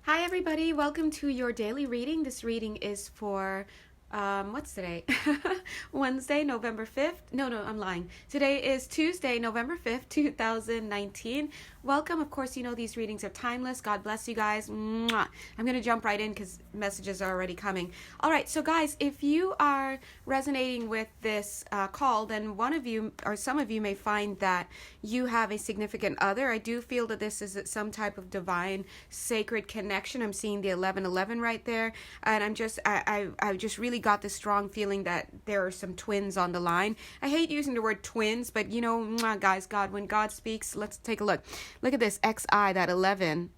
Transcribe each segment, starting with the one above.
Hi, everybody. Welcome to your daily reading. This reading is for, what's today? Wednesday, November 5th. No, I'm lying. Today is Tuesday, November 5th, 2019. Welcome. Of course, you know these readings are timeless. God bless you guys. Mwah. I'm going to jump right in because messages are already coming. All right. So, guys, if you are resonating with this call, then one of you or some of you may find that you have a significant other. I do feel that this is some type of divine, sacred connection. I'm seeing the 1111 right there. And I just really got this strong feeling that there are some twins on the line. I hate using the word twins, but you know, mwah, guys, when God speaks, let's take a look. Look at this XI, that 11.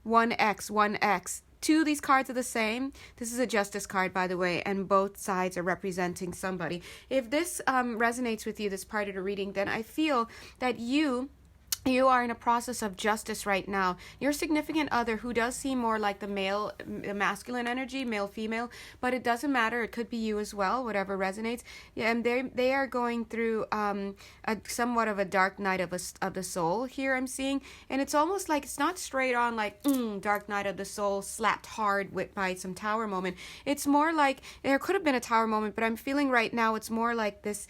1X, 1X. Two of these cards are the same. This is a justice card, by the way, and both sides are representing somebody. If this resonates with you, this part of the reading, then I feel that you are in a process of justice right now. Your significant other, who does seem more like the masculine energy, male, female, but it doesn't matter. It could be you as well, whatever resonates. Yeah, and they are going through somewhat of a dark night of the soul here, I'm seeing. And it's almost like it's not straight on like dark night of the soul slapped hard by some tower moment. It's more like there could have been a tower moment, but I'm feeling right now it's more like this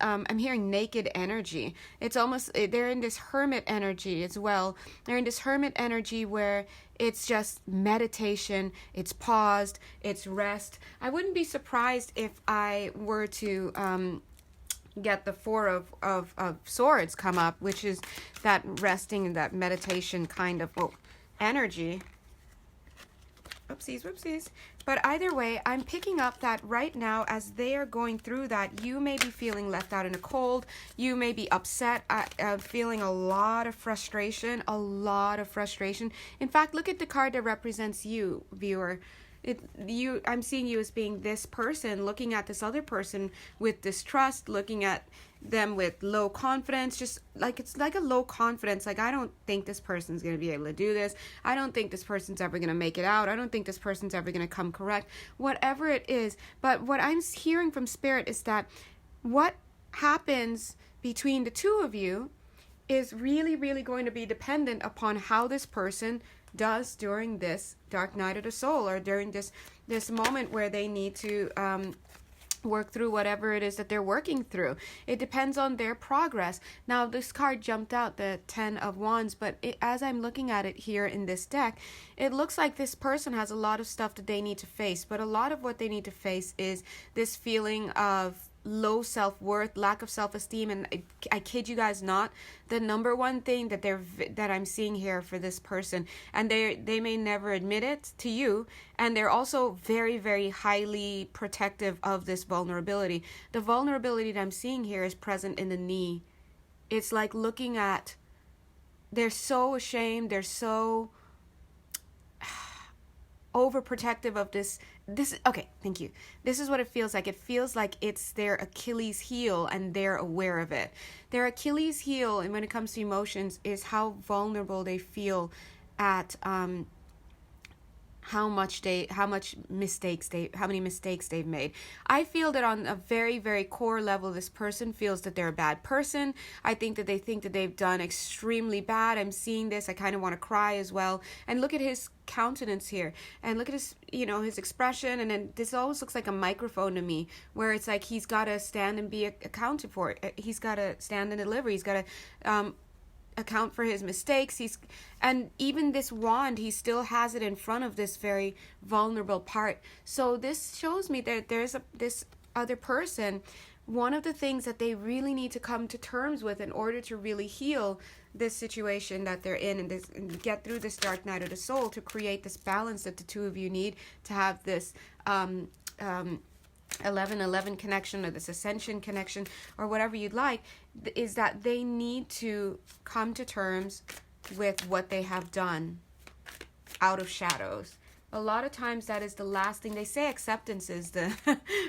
I'm hearing naked energy. It's almost, they're in this hermit energy as well. They're in this hermit energy where it's just meditation, it's paused, it's rest. I wouldn't be surprised if I were to get the Four of Swords come up, which is that resting and that meditation kind of energy. Whoopsies. But either way, I'm picking up that right now as they are going through that, you may be feeling left out in the cold. You may be upset, feeling a lot of frustration. In fact, look at the card that represents you, viewer. I'm seeing you as being this person, looking at this other person with distrust, looking at them with low confidence, just like it's like a low confidence, like I don't think this person's going to be able to do this. I don't think this person's ever going to make it out. I don't think this person's ever going to come correct, whatever it is. But what I'm hearing from Spirit is that what happens between the two of you is really, really going to be dependent upon how this person does during this dark night of the soul, or during this moment where they need to work through whatever it is that they're working through. It depends on their progress. Now, this card jumped out, the 10 of Wands, but as I'm looking at it here in this deck, it looks like this person has a lot of stuff that they need to face, but a lot of what they need to face is this feeling of low self-worth, lack of self-esteem, and I kid you guys not, the number one thing that I'm seeing here for this person, and they may never admit it to you, and they're also very, very highly protective of this vulnerability. The vulnerability that I'm seeing here is present in the knee. It's like looking at, they're so ashamed, they're so overprotective of this. Okay, thank you. This is what it feels like. It feels like it's their Achilles heel and they're aware of it. Their Achilles heel, and when it comes to emotions, is how vulnerable they feel at how many mistakes they've made. I feel that on a very, very core level, this person feels that they're a bad person. I think that they think that they've done extremely bad. I'm seeing this. I kind of want to cry as well. And look at his countenance here, and look at his, his expression. And then this always looks like a microphone to me, where it's like he's got to stand and be accounted for. He's got to stand and deliver. He's got to account for his mistakes. And even this wand, he still has it in front of this very vulnerable part. So this shows me that there's this other person. One of the things that they really need to come to terms with in order to really heal this situation that they're in, and get through this dark night of the soul, to create this balance that the two of you need to have this 11-11 connection, or this ascension connection, or whatever you'd like, is that they need to come to terms with what they have done out of shadows. A lot of times that is the last thing. They say acceptance is the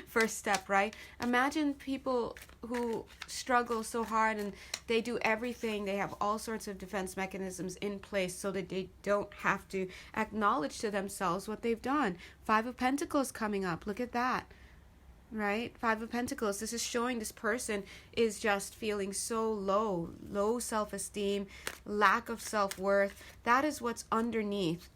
first step, right? Imagine people who struggle so hard and they do everything. They have all sorts of defense mechanisms in place so that they don't have to acknowledge to themselves what they've done. 5 of Pentacles coming up. Look at that. right? Five of Pentacles. This is showing this person is just feeling so low self-esteem, lack of self-worth. That is what's underneath,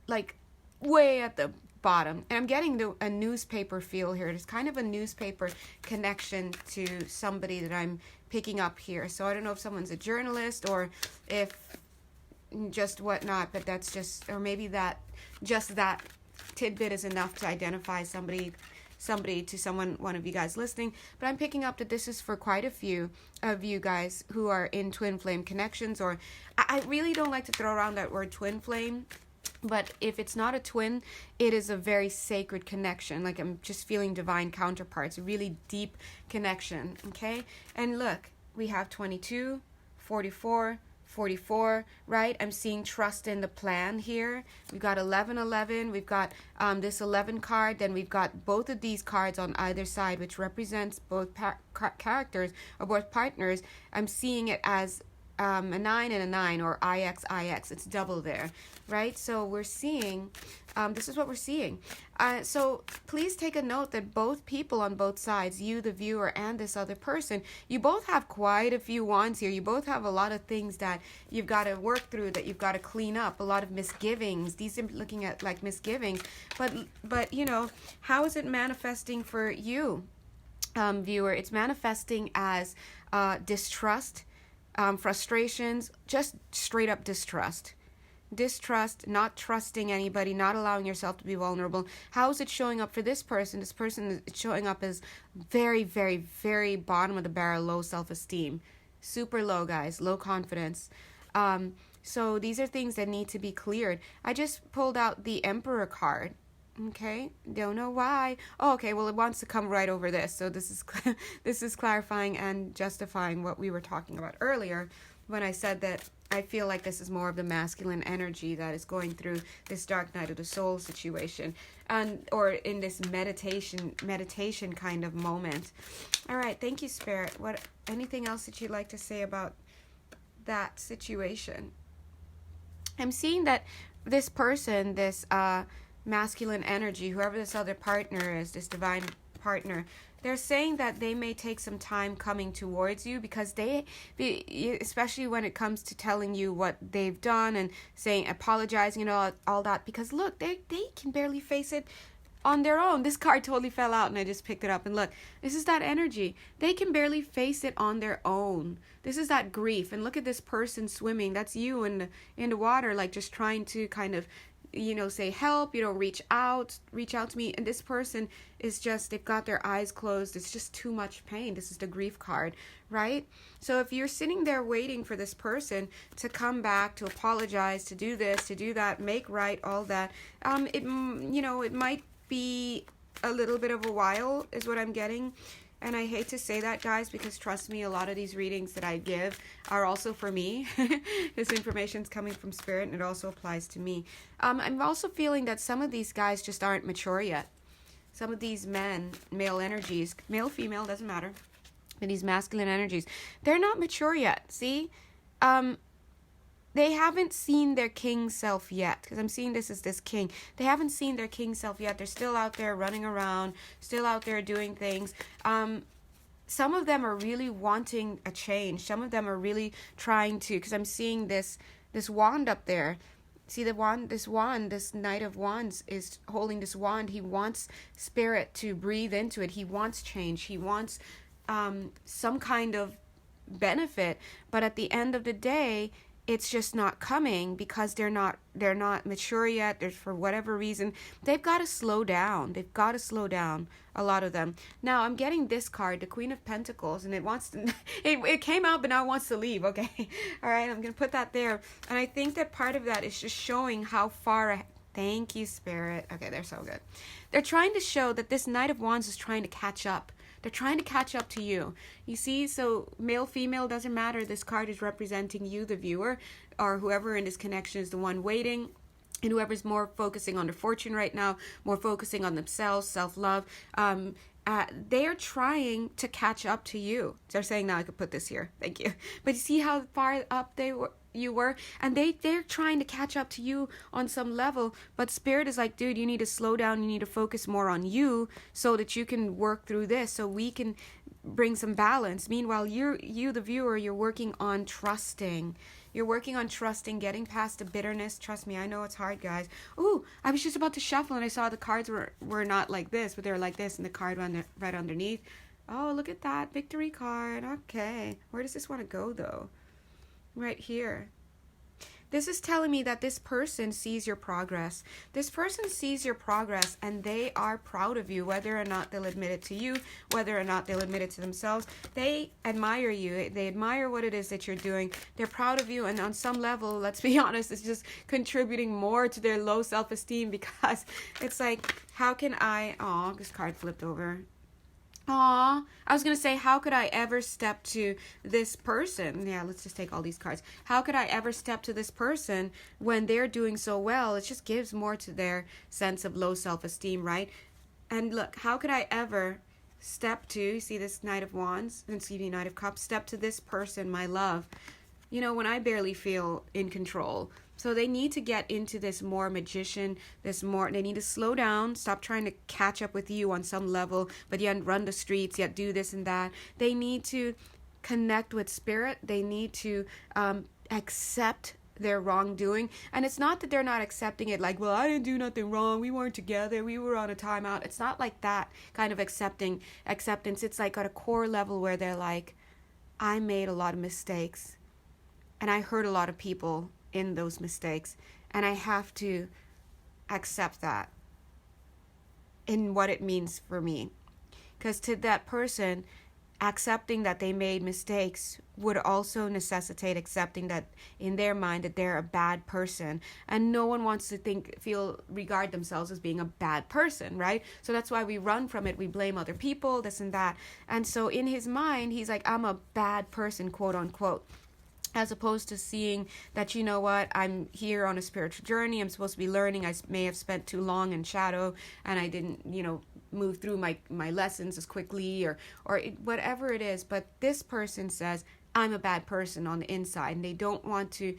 like way at the bottom. And I'm getting a newspaper feel here. It's kind of a newspaper connection to somebody that I'm picking up here. So I don't know if someone's a journalist or if just whatnot, but that's just, or maybe that tidbit is enough to identify somebody to someone, one of you guys listening. But I'm picking up that this is for quite a few of you guys who are in twin flame connections, or I really don't like to throw around that word twin flame, but if it's not a twin, it is a very sacred connection. Like, I'm just feeling divine counterparts, a really deep connection. Okay. And look, we have 22, 44, 44, right? I'm seeing trust in the plan here. We've got 1111. We've got this 11 card. Then we've got both of these cards on either side, which represents both characters or both partners. I'm seeing it as a 9 and a 9, or IX. It's double there, right? So we're seeing, this is what we're seeing. So please take a note that both people on both sides, you, the viewer, and this other person, you both have quite a few wands here. You both have a lot of things that you've got to work through, that you've got to clean up, a lot of misgivings. These are looking at like misgivings. But you know, how is it manifesting for you, viewer? It's manifesting as distrust, frustrations, just straight up distrust, not trusting anybody, not allowing yourself to be vulnerable. How is it showing up for this person? This person is showing up as very, very, very bottom of the barrel, low self-esteem, super low, guys, low confidence. So these are things that need to be cleared. I just pulled out the Emperor card. Okay, don't know why. Oh, okay, well, it wants to come right over this. So this is clarifying and justifying what we were talking about earlier when I said that I feel like this is more of the masculine energy that is going through this dark night of the soul situation, and or in this meditation kind of moment. All right, thank you, Spirit. Anything else that you'd like to say about that situation? I'm seeing that this person, this masculine energy, whoever this other partner is, this divine partner, they're saying that they may take some time coming towards you, because especially when it comes to telling you what they've done and saying, apologizing and all that, because look, they can barely face it on their own. This card totally fell out and I just picked it up, and look, this is that energy. They can barely face it on their own. This is that grief. And look at this person swimming. That's you in the water, like just trying to kind of, say help, reach out to me. And this person is just, they've got their eyes closed. It's just too much pain. This is the grief card, right? So if you're sitting there waiting for this person to come back, to apologize, to do this, to do that, make right, all that, it might be a little bit of a while, is what I'm getting. And I hate to say that, guys, because trust me, a lot of these readings that I give are also for me. This information is coming from Spirit, and it also applies to me. I'm also feeling that some of these guys just aren't mature yet. Some of these men, male energies, male, female, doesn't matter, but these masculine energies, they're not mature yet. See? They haven't seen their king self yet, because I'm seeing this as this king. They haven't seen their king self yet. They're still out there running around, still out there doing things. Some of them are really wanting a change. Some of them are really trying to, because I'm seeing this wand up there. See the wand, this Knight of Wands is holding this wand. He wants Spirit to breathe into it. He wants change. He wants some kind of benefit. But at the end of the day, it's just not coming, because they're not mature yet. There's, for whatever reason, they've got to slow down. A lot of them. Now I'm getting this card, the Queen of Pentacles, and it wants to, it came out, but now it wants to leave. Okay. All right. I'm going to put that there. And I think that part of that is just showing how far, thank you, Spirit. Okay. They're so good. They're trying to show that this Knight of Wands is trying to catch up. They're trying to catch up to you. You see, so male, female, doesn't matter. This card is representing you, the viewer, or whoever in this connection is the one waiting. And whoever's more focusing on their fortune right now, more focusing on themselves, self-love, they are trying to catch up to you. They're saying, now I could put this here. Thank you. But you see how far up they you were, and they're trying to catch up to you on some level, but spirit is like, dude, you need to slow down, you need to focus more on you so that you can work through this, so we can bring some balance. Meanwhile, you the viewer, you're working on trusting. You're working on trusting, getting past the bitterness. Trust me, I know it's hard, guys. Ooh, I was just about to shuffle and I saw the cards were not like this, but they were like this, and the card went right underneath. Oh, look at that victory card. Okay, where does this want to go though? Right here. This is telling me that this person sees your progress. This person sees your progress and they are proud of you, whether or not they'll admit it to you, whether or not they'll admit it to themselves. They admire you. They admire what it is that you're doing. They're proud of you, and on some level, let's be honest, it's just contributing more to their low self-esteem, because it's like, how can I... Oh, this card flipped over. Aw, I was going to say, how could I ever step to this person? Yeah, let's just take all these cards. How could I ever step to this person when they're doing so well? It just gives more to their sense of low self-esteem, right? And look, how could I ever step to, you see this Knight of Wands, excuse me, Knight of Cups, step to this person, my love, you know, when I barely feel in control. So they need to get into this more magician, they need to slow down, stop trying to catch up with you on some level, but yet run the streets, yet do this and that. They need to connect with spirit. They need to accept their wrongdoing. And it's not that they're not accepting it like, well, I didn't do nothing wrong, we weren't together, we were on a timeout. It's not like that kind of acceptance. It's like at a core level where they're like, I made a lot of mistakes and I hurt a lot of people in those mistakes, and I have to accept that in what it means for me. Because to that person, accepting that they made mistakes would also necessitate accepting that in their mind that they're a bad person, and no one wants to regard themselves as being a bad person, right? So that's why we run from it. We blame other people, this and that. And so in his mind, he's like, I'm a bad person, quote unquote. As opposed to seeing that, you know what, I'm here on a spiritual journey, I'm supposed to be learning, I may have spent too long in shadow, and I didn't, move through my lessons as quickly, or whatever it is. But this person says, I'm a bad person on the inside, and they don't want to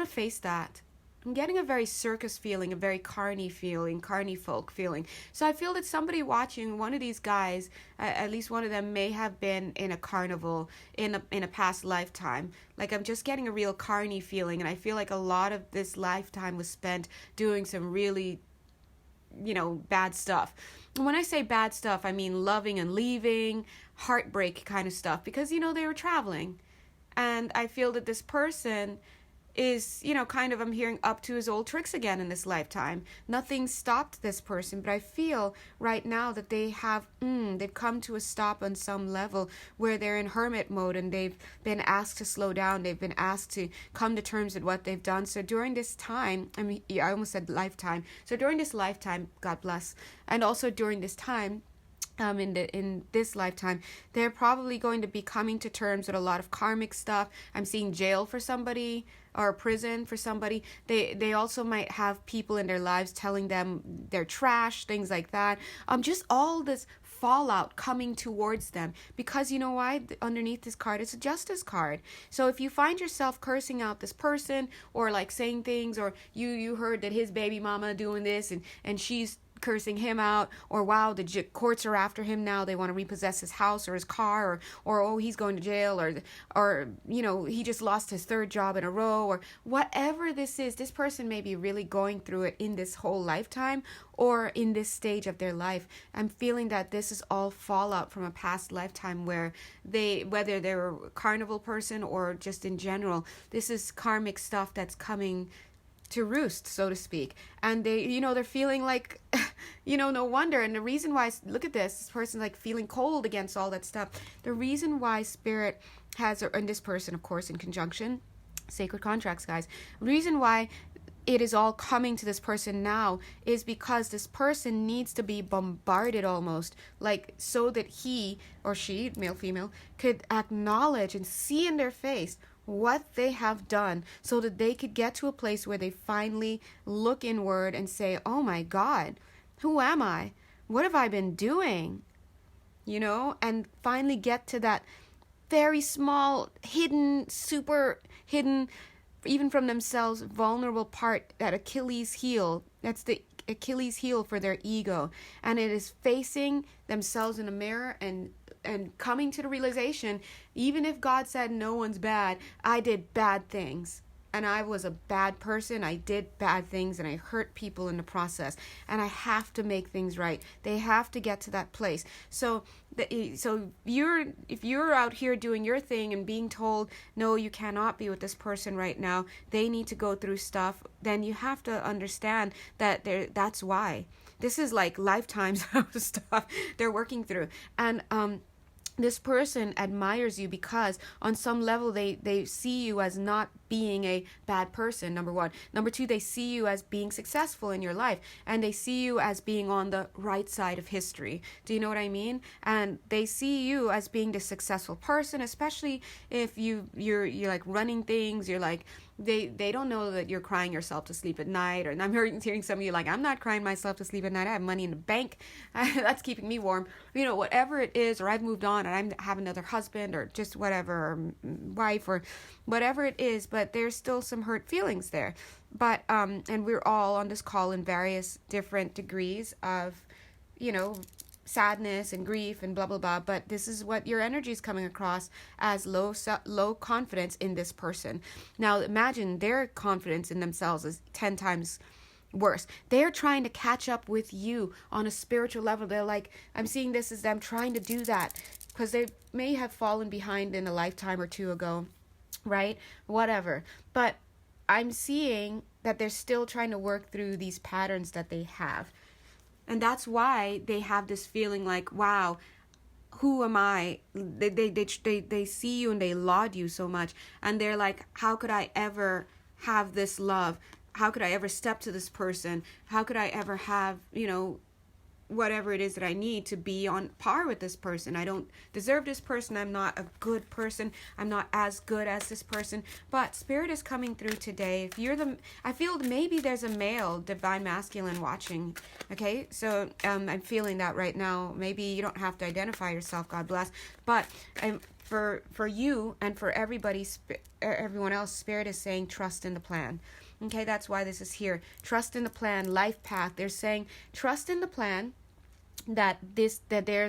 face that. I'm getting a very circus feeling, a very carny folk feeling. So I feel that somebody watching, one of these guys, at least one of them, may have been in a carnival in a past lifetime. Like, I'm just getting a real carny feeling, and I feel like a lot of this lifetime was spent doing some really, bad stuff. And when I say bad stuff, I mean loving and leaving, heartbreak kind of stuff, because, they were traveling. And I feel that this person is, I'm hearing up to his old tricks again in this lifetime. Nothing stopped this person, but I feel right now that they've come to a stop on some level where they're in hermit mode, and they've been asked to slow down. They've been asked to come to terms with what they've done. So during this time, I almost said lifetime. So during this lifetime, God bless, and also during this time, in this lifetime, they're probably going to be coming to terms with a lot of karmic stuff. I'm seeing jail for somebody, or prison for somebody. They also might have people in their lives telling them they're trash, things like that. Just all this fallout coming towards them, because you know why? Underneath this card, it's a justice card. So if you find yourself cursing out this person, or like saying things, or you heard that his baby mama doing this, and she's cursing him out, or wow, the courts are after him now, they want to repossess his house or his car, or oh, he's going to jail, or he just lost his third job in a row, or whatever this is, this person may be really going through it in this whole lifetime, or in this stage of their life. I'm feeling that this is all fallout from a past lifetime where whether they're a carnival person or just in general, this is karmic stuff that's coming to roost, so to speak. And they're feeling like, no wonder. And the reason why, look at this person's like feeling cold against all that stuff. The reason why spirit has, and this person, of course, in conjunction, sacred contracts, guys, the reason why it is all coming to this person now is because this person needs to be bombarded almost, like, so that he or she, male, female, could acknowledge and see in their face what they have done, so that they could get to a place where they finally look inward and say, oh my God, who am I? What have I been doing? And finally get to that very small, hidden, super hidden, even from themselves, vulnerable part, that Achilles heel. That's the Achilles heel for their ego. And it is facing themselves in a mirror and coming to the realization, even if God said no one's bad, I did bad things. And I was a bad person. I did bad things and I hurt people in the process. And I have to make things right. They have to get to that place. So if you're out here doing your thing and being told, no, you cannot be with this person right now, they need to go through stuff, then you have to understand that that's why. This is like lifetimes of stuff they're working through. And this person admires you because on some level they see you as not being a bad person, number one. Number two, they see you as being successful in your life, and they see you as being on the right side of history. Do you know what I mean? And they see you as being the successful person, especially if you're like running things. You're like, they don't know that you're crying yourself to sleep at night. And I'm hearing some of you like, I'm not crying myself to sleep at night. I have money in the bank. That's keeping me warm. You know, whatever it is, or I've moved on and I have another husband or just whatever, or wife or whatever it is, but there's still some hurt feelings there. But and we're all on this call in various different degrees of, you know, sadness and grief and blah blah blah, but this is what your energy is coming across as: low confidence in this person. Now imagine their confidence in themselves is 10 times worse. They're trying to catch up with you on a spiritual level. They're like, I'm seeing this as them trying to do that because they may have fallen behind in a lifetime or two ago, right? Whatever. But I'm seeing that they're still trying to work through these patterns that they have. And that's why they have this feeling like, wow, who am I? They see you and they laud you so much. And they're like, how could I ever have this love? How could I ever step to this person? How could I ever have, you know, whatever it is that I need to be on par with this person? I don't deserve this person. I'm not a good person. I'm not as good as this person. But Spirit is coming through today. If you're I feel maybe there's a male divine masculine watching. Okay, so I'm feeling that right now. Maybe you don't have to identify yourself. God bless. But for you and for everyone else, Spirit is saying trust in the plan. Okay, that's why this is here. Trust in the plan, life path. They're saying trust in the plan, that there's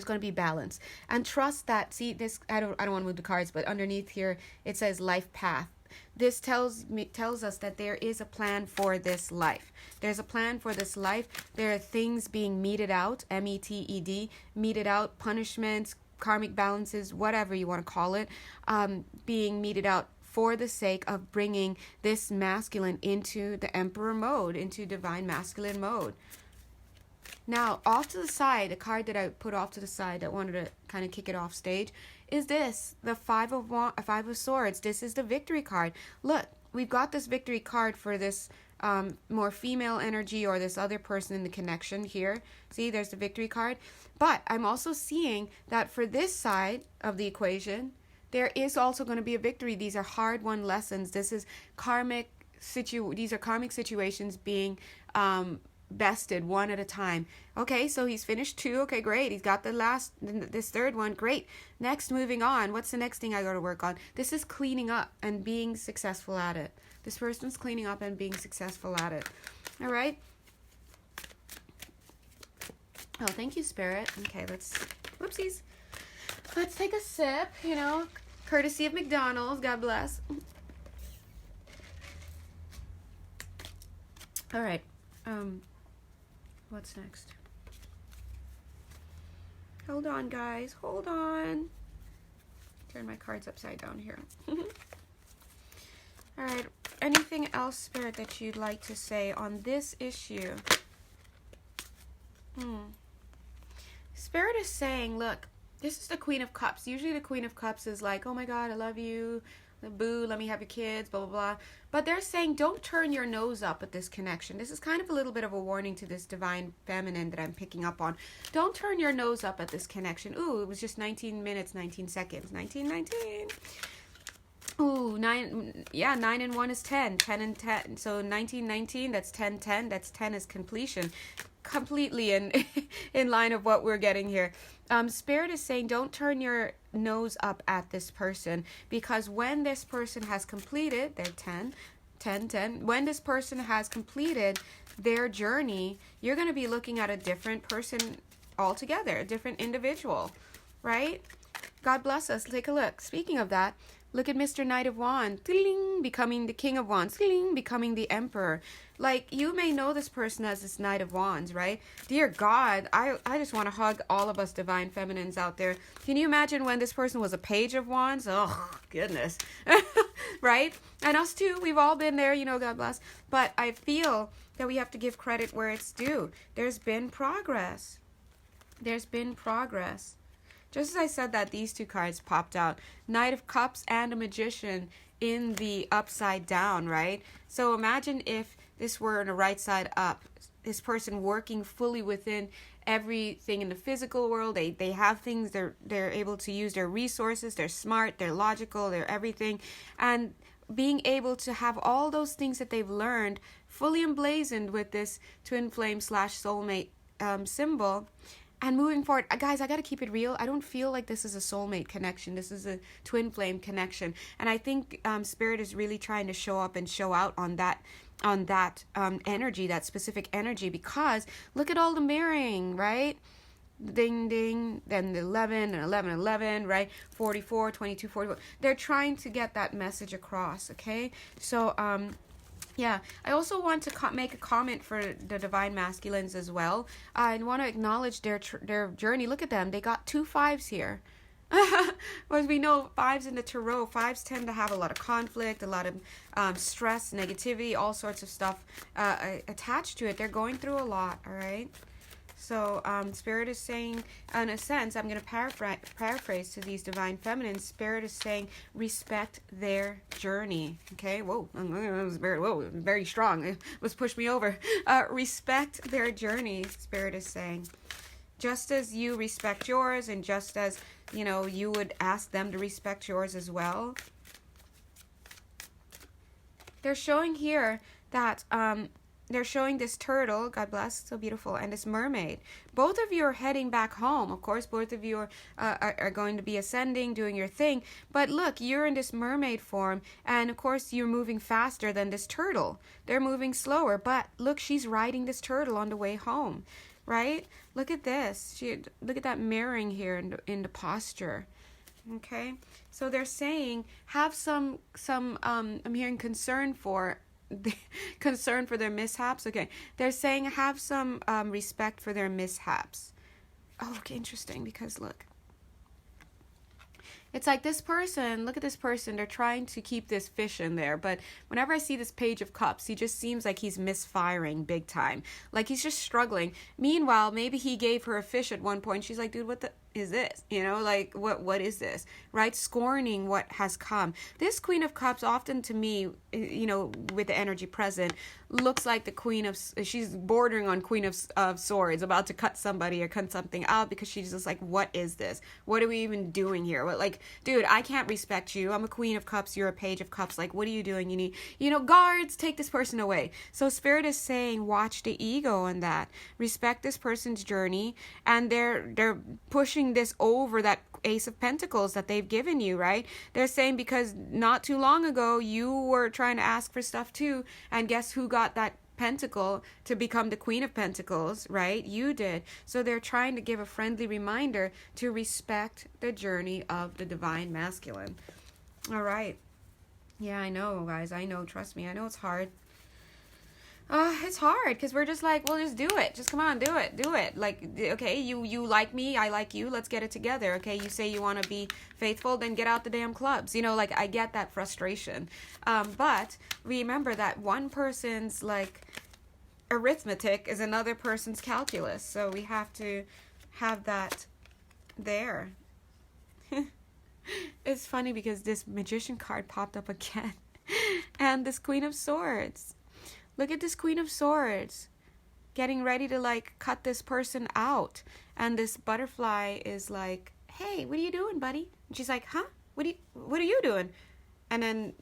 going to be balance, and trust that. See this, I don't want to move the cards, but underneath here it says life path. This tells us that there is a plan for this life. There's a plan for this life. There are things being meted out, meted, meted out, punishments, karmic balances, whatever you want to call it, being meted out for the sake of bringing this masculine into the emperor mode, into divine masculine mode. Now, off to the side, the card that I put off to the side that wanted to kind of kick it off stage is this, the Five of Swords. This is the victory card. Look, we've got this victory card for this more female energy, or this other person in the connection here. See, there's the victory card. But I'm also seeing that for this side of the equation, there is also going to be a victory. These are hard-won lessons. This is karmic these are karmic situations being bested one at a time. Okay, so he's finished 2. Okay, great. He's got this third one. Great. Next, moving on. What's the next thing I got to work on? This is cleaning up and being successful at it. This person's cleaning up and being successful at it. All right. Oh, thank you, Spirit. Okay, whoopsies. Let's take a sip, you know, courtesy of McDonald's. God bless. All right. What's next? Hold on, guys. Hold on. Turn my cards upside down here. All right. Anything else, Spirit, that you'd like to say on this issue? Spirit is saying, look, this is the Queen of Cups. Usually the Queen of Cups is like, oh my God, I love you. Boo, let me have your kids, blah, blah, blah. But they're saying don't turn your nose up at this connection. This is kind of a little bit of a warning to this divine feminine that I'm picking up on. Don't turn your nose up at this connection. Ooh, it was just 19 minutes, 19 seconds. 19. Ooh, 9 and 1 is 10. 10 and 10. So 19, that's 10. That's 10 is completion. Completely in line of what we're getting here. Spirit is saying don't turn your nose up at this person, because when this person has completed their 10, when this person has completed their journey, you're going to be looking at a different person altogether, a different individual, right? God bless us. Take a look. Speaking of that, look at Mr. Knight of Wands, becoming the King of Wands, becoming the Emperor. Like, you may know this person as this Knight of Wands, right? Dear God, I just want to hug all of us divine feminines out there. Can you imagine when this person was a Page of Wands? Oh, goodness. Right? And us too, we've all been there, God bless. But I feel that we have to give credit where it's due. There's been progress. There's been progress. Just as I said that, these two cards popped out. Knight of Cups and a Magician in the upside down, right? So imagine if this were in a right side up. This person working fully within everything in the physical world. They have things, they're able to use their resources, they're smart, they're logical, they're everything. And being able to have all those things that they've learned fully emblazoned with this twin flame / soulmate symbol. And moving forward, guys, I got to keep it real. I don't feel like this is a soulmate connection. This is a twin flame connection. And I think Spirit is really trying to show up and show out on that energy, that specific energy, because look at all the mirroring, right? Ding, ding, then the 11 and 11, 11, right? 44, 22, 44. They're trying to get that message across, okay? So, yeah, I also want to make a comment for the divine masculines as well. I want to acknowledge their journey. Look at them. They got 2 5s here. As we know, 5s in the tarot, 5s tend to have a lot of conflict, a lot of stress, negativity, all sorts of stuff attached to it. They're going through a lot, all right? So Spirit is saying, in a sense, I'm going to paraphrase to these divine feminines. Spirit is saying, respect their journey. Okay, whoa, Spirit, whoa, very strong. It was pushed me over. Respect their journey, Spirit is saying. Just as you respect yours, and just as, you would ask them to respect yours as well. They're showing here that they're showing this turtle, God bless, so beautiful, and this mermaid. Both of you are heading back home. Of course, both of you are going to be ascending, doing your thing. But look, you're in this mermaid form, and of course, you're moving faster than this turtle. They're moving slower, but look, she's riding this turtle on the way home, right? Look at this. Look at that mirroring here in the posture. Okay, so they're saying have some I'm hearing concern for their mishaps. Okay, they're saying have some respect for their mishaps. Oh, okay, interesting, because look, it's like this person, look at this person, they're trying to keep this fish in there, but whenever I see this Page of Cups, he just seems like he's misfiring big time, like he's just struggling. Meanwhile, maybe he gave her a fish at one point. She's like, dude, what the is this? Like what is this, right? Scorning what has come. This Queen of Cups often to me, with the energy present, looks like the Queen of, she's bordering on Queen of Swords, about to cut somebody or cut something out, because she's just like, what is this? What are we even doing here? What, like, dude, I can't respect you. I'm a Queen of Cups, you're a Page of Cups. Like, what are you doing? You need, guards, take this person away. So Spirit is saying, watch the ego in that. Respect this person's journey, and they're pushing this over that Ace of Pentacles that they've given you, right? They're saying because not too long ago you were trying to ask for stuff too, and guess who got that pentacle to become the Queen of Pentacles, right? You did. So they're trying to give a friendly reminder to respect the journey of the divine masculine. All right. Yeah, I know, guys. I know. Trust me. I know it's hard. It's hard because we're just like, well, just do it. Just come on, do it. Like, okay, you like me, I like you. Let's get it together. Okay, you say you want to be faithful, then get out the damn clubs. Like, I get that frustration. But remember that one person's like arithmetic is another person's calculus. So we have to have that there. It's funny because this Magician card popped up again, and this Queen of Swords. Look at this Queen of Swords getting ready to like cut this person out. And this butterfly is like, hey, what are you doing, buddy? And she's like, huh? What are you doing? And then,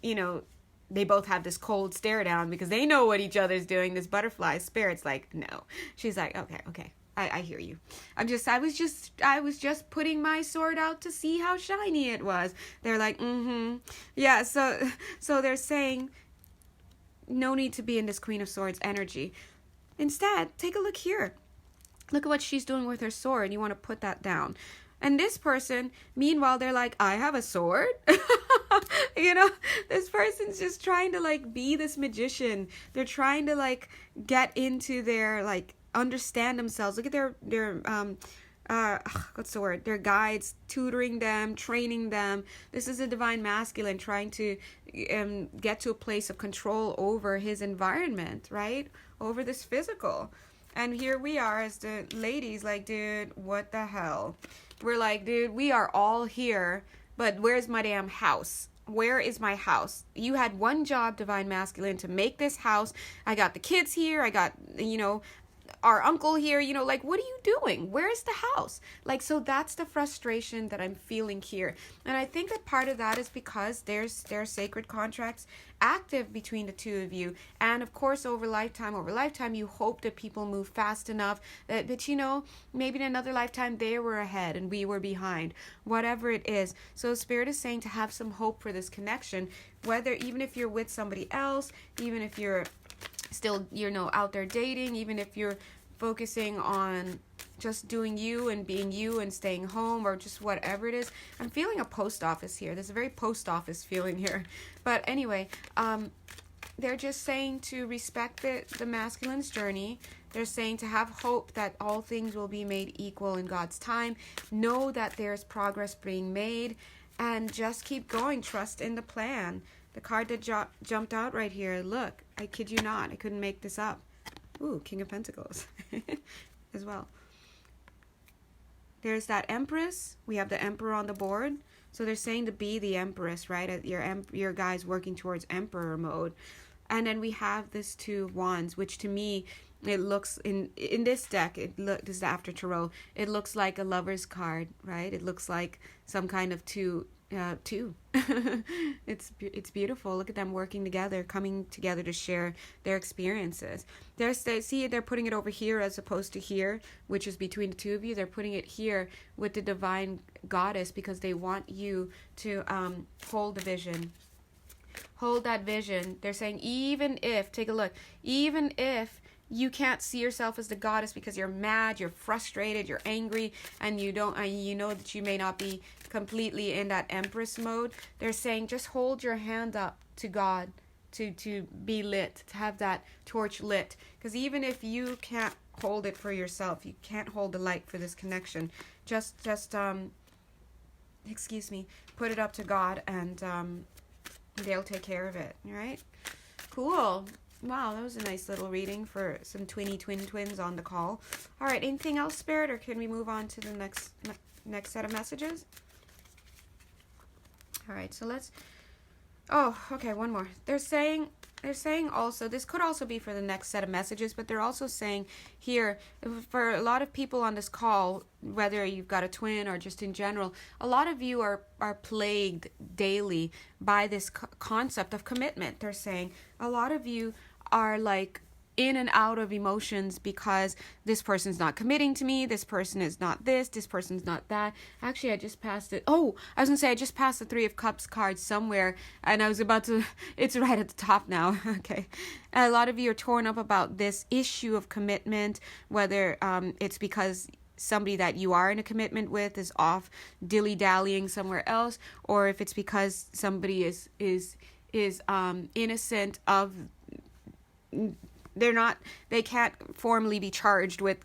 they both have this cold stare down because they know what each other's doing. This butterfly spirit's like, no. She's like, okay. I hear you. I was just putting my sword out to see how shiny it was. They're like, yeah. So they're saying, no need to be in this Queen of Swords energy. Instead, take a look here. Look at what she's doing with her sword. You want to put that down. And this person, meanwhile, they're like, I have a sword. This person's just trying to like be this magician. They're trying to like get into their like understand themselves. Look at their what's the word? Their guides tutoring them, training them. This is a divine masculine trying to get to a place of control over his environment, right? Over this physical. And here we are as the ladies, like, dude, what the hell? We're like, dude, we are all here, but where's my damn house? Where is my house? You had one job, divine masculine, to make this house. I got the kids here. I got, our uncle here, like, what are you doing? Where's the house? Like, so that's the frustration that I'm feeling here. And I think that part of that is because there's sacred contracts active between the two of you. And of course, over lifetime, you hope that people move fast enough that maybe in another lifetime they were ahead and we were behind, whatever it is. So Spirit is saying to have some hope for this connection, even if you're with somebody else, even if you're still, out there dating, even if you're focusing on just doing you and being you and staying home or just whatever it is. I'm feeling a post office here. There's a very post office feeling here. But anyway, they're just saying to respect the masculine's journey. They're saying to have hope that all things will be made equal in God's time. Know that there's progress being made and just keep going. Trust in the plan. The card that jumped out right here, look, I kid you not, I couldn't make this up. Ooh, King of Pentacles as well. There's that Empress. We have the Emperor on the board. So they're saying to be the Empress, right? Your guy's working towards Emperor mode. And then we have this Two of Wands, which to me, it looks, in this deck, this is the After Tarot, it looks like a Lover's card, right? It looks like some kind of two. It's beautiful. Look at them working together, coming together to share their experiences. They're putting it over here as opposed to here, which is between the two of you. They're putting it here with the divine goddess because they want you to hold the vision. Hold that vision. They're saying take a look, even if you can't see yourself as the goddess because you're mad, you're frustrated, you're angry, and you know that you may not be completely in that Empress mode. They're saying just hold your hand up to God to be lit, to have that torch lit. Because even if you can't hold it for yourself, you can't hold the light for this connection, just put it up to God and they'll take care of it. All right? Cool. Wow, that was a nice little reading for some twins on the call. All right, anything else, Spirit, or can we move on to the next set of messages? All right, so let's... Oh, okay, one more. They're saying also, this could also be for the next set of messages, but they're also saying here, for a lot of people on this call, whether you've got a twin or just in general, a lot of you are plagued daily by this concept of commitment. They're saying a lot of you are like in and out of emotions because this person's not committing to me, this person is not this person's not that. Actually, I just passed it. Oh, I was gonna say I just passed the Three of Cups card somewhere and I was about to, it's right at the top now. Okay. A lot of you are torn up about this issue of commitment, whether it's because somebody that you are in a commitment with is off dilly-dallying somewhere else, or if it's because somebody is innocent of... they can't formally be charged with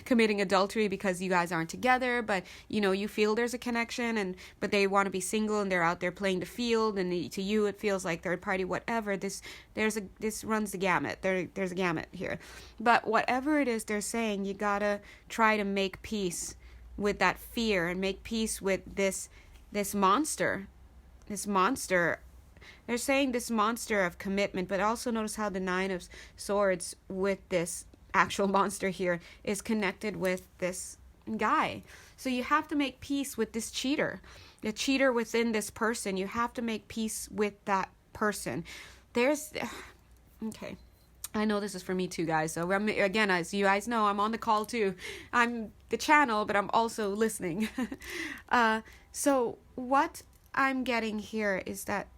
committing adultery because you guys aren't together, but you feel there's a connection, but they want to be single and they're out there playing the field, and to you it feels like third party, whatever. This runs the gamut. There's a gamut here. But whatever it is, they're saying you gotta try to make peace with that fear and make peace with this monster. They're saying this monster of commitment, but also notice how the Nine of Swords with this actual monster here is connected with this guy. So you have to make peace with this cheater, the cheater within this person. You have to make peace with that person. Okay. I know this is for me too, guys. So again, as you guys know, I'm on the call too. I'm the channel, but I'm also listening. So what I'm getting here is that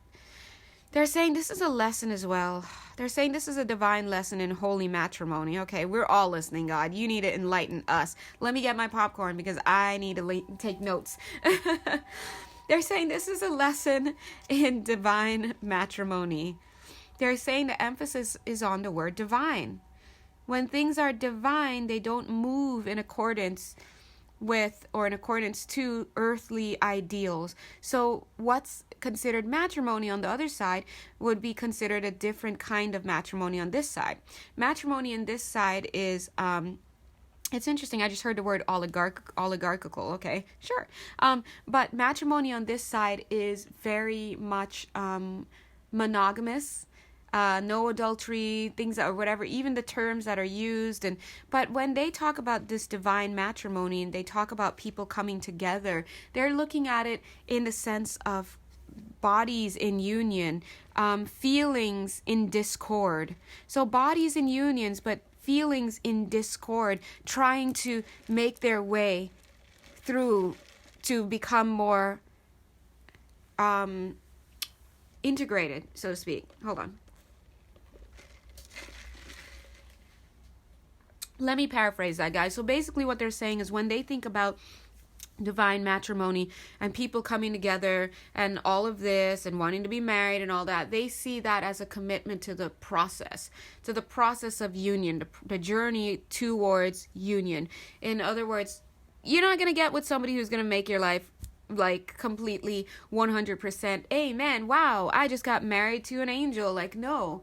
they're saying this is a lesson as well. They're saying this is a divine lesson in holy matrimony. Okay, we're all listening, God. You need to enlighten us. Let me get my popcorn because I need to take notes. They're saying this is a lesson in divine matrimony. They're saying the emphasis is on the word divine. When things are divine, they don't move in accordance with or in accordance to earthly ideals. So what's considered matrimony on the other side would be considered a different kind of matrimony on this side. Matrimony on this side is it's interesting. I just heard the word oligarchical. Okay, sure. But matrimony on this side is very much monogamous. No adultery, things or whatever, even the terms that are used. But when they talk about this divine matrimony and they talk about people coming together, they're looking at it in the sense of bodies in union, feelings in discord. So bodies in unions, but feelings in discord, trying to make their way through to become more integrated, so to speak. Hold on. Let me paraphrase that, guys. So basically what they're saying is when they think about divine matrimony and people coming together and all of this and wanting to be married and all that, they see that as a commitment to the process of union, the journey towards union. In other words, you're not going to get with somebody who's going to make your life like completely 100% amen. Wow, I just got married to an angel. Like, no.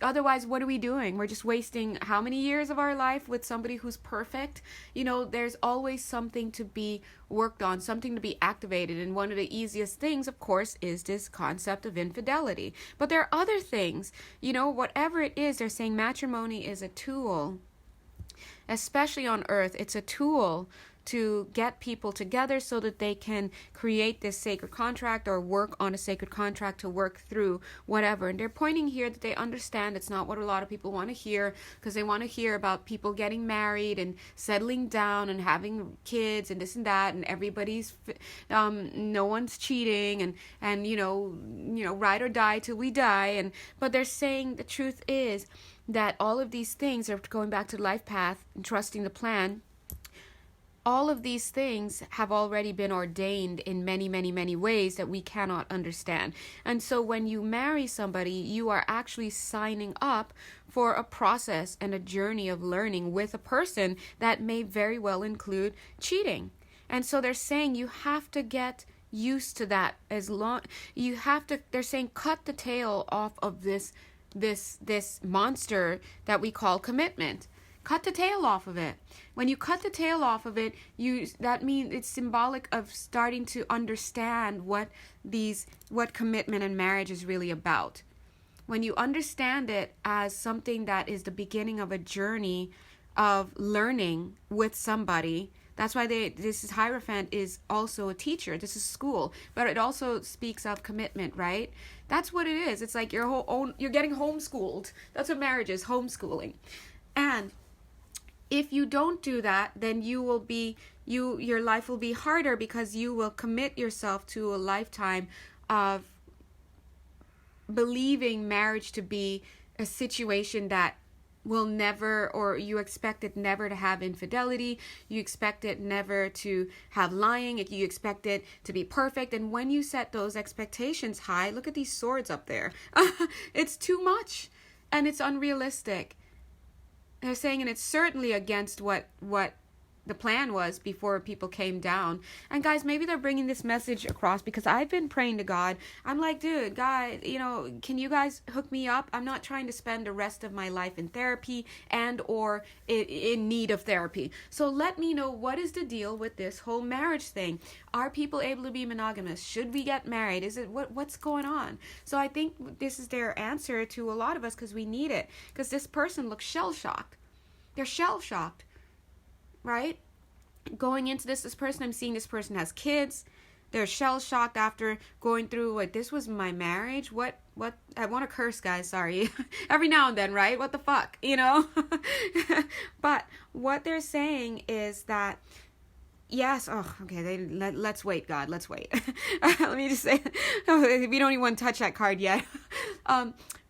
Otherwise, what are we doing? We're just wasting how many years of our life with somebody who's perfect? You know, there's always something to be worked on, something to be activated. And one of the easiest things, of course, is this concept of infidelity. But there are other things, you know, whatever it is, they're saying matrimony is a tool, especially on earth. It's a tool to get people together so that they can create this sacred contract or work on a sacred contract to work through whatever. And they're pointing here that they understand it's not what a lot of people want to hear, because they want to hear about people getting married and settling down and having kids and this and that, and everybody's no one's cheating and you know ride or die till we die. But they're saying the truth is that all of these things are going back to the life path and trusting the plan. All of these things have already been ordained in many, many, many ways that we cannot understand. And so when you marry somebody, you are actually signing up for a process and a journey of learning with a person that may very well include cheating. And so they're saying you have to get used to that. They're saying cut the tail off of this monster that we call commitment. Cut the tail off of it. When you cut the tail off of it, that means it's symbolic of starting to understand what commitment and marriage is really about. When you understand it as something that is the beginning of a journey of learning with somebody, that's why this is Hierophant is also a teacher. This is school, but it also speaks of commitment, right? That's what it is. It's like you're getting homeschooled. That's what marriage is, homeschooling. And if you don't do that, then your life will be harder, because you will commit yourself to a lifetime of believing marriage to be a situation that will never, or you expect it never to have infidelity, you expect it never to have lying, you expect it to be perfect. And when you set those expectations high, look at these swords up there. It's too much and it's unrealistic. They're saying, and it's certainly against what the plan was before people came down. And guys, maybe they're bringing this message across because I've been praying to God. I'm like, dude, God, can you guys hook me up? I'm not trying to spend the rest of my life in therapy and or in need of therapy. So let me know, what is the deal with this whole marriage thing? Are people able to be monogamous? Should we get married? Is it what's going on? So I think this is their answer to a lot of us, because we need it. Because this person looks shell-shocked. They're shell-shocked. Right? Going into this person, I'm seeing this person has kids. They're shell-shocked after going through, what, this was my marriage? What, I want to curse, guys, sorry. Every now and then, right? What the fuck, you know? But what they're saying is that, yes, let's wait, God, let's wait. Let me just say, we don't even want to touch that card yet.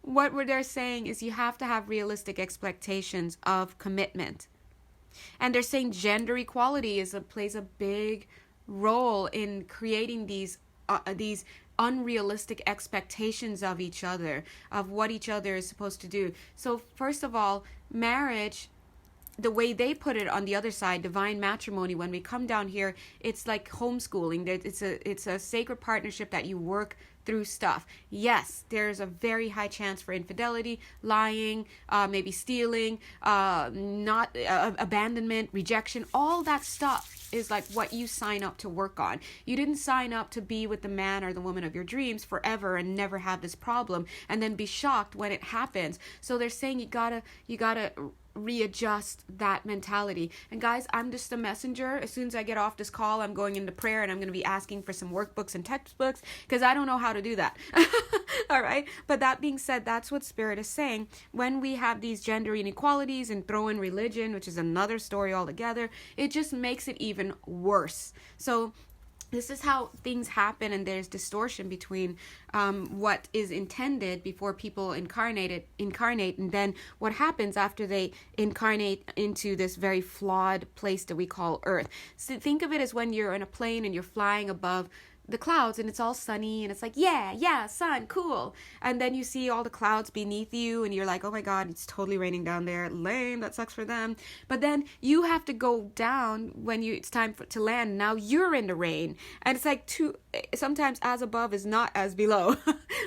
What they're saying is you have to have realistic expectations of commitment. And they're saying gender equality plays a big role in creating these unrealistic expectations of each other, of what each other is supposed to do. So first of all, marriage, the way they put it on the other side, divine matrimony, when we come down here, it's like homeschooling. It's a sacred partnership that you work through stuff. Yes, there's a very high chance for infidelity, lying, maybe stealing, abandonment, rejection. All that stuff is like what you sign up to work on. You didn't sign up to be with the man or the woman of your dreams forever and never have this problem and then be shocked when it happens. So they're saying you gotta readjust that mentality. And guys, I'm just a messenger. As soon as I get off this call, I'm going into prayer and I'm going to be asking for some workbooks and textbooks because I don't know how to do that. All right. But that being said, that's what Spirit is saying. When we have these gender inequalities and throw in religion, which is another story altogether, it just makes it even worse. So this is how things happen, and there's distortion between what is intended before people incarnate, and then what happens after they incarnate into this very flawed place that we call Earth. So think of it as when you're in a plane and you're flying above the clouds and it's all sunny and it's like, yeah, sun, cool. And then you see all the clouds beneath you and you're like, oh my God, it's totally raining down there. Lame, that sucks for them. But then you have to go down when it's time to land. Now you're in the rain. And it's like sometimes as above is not as below.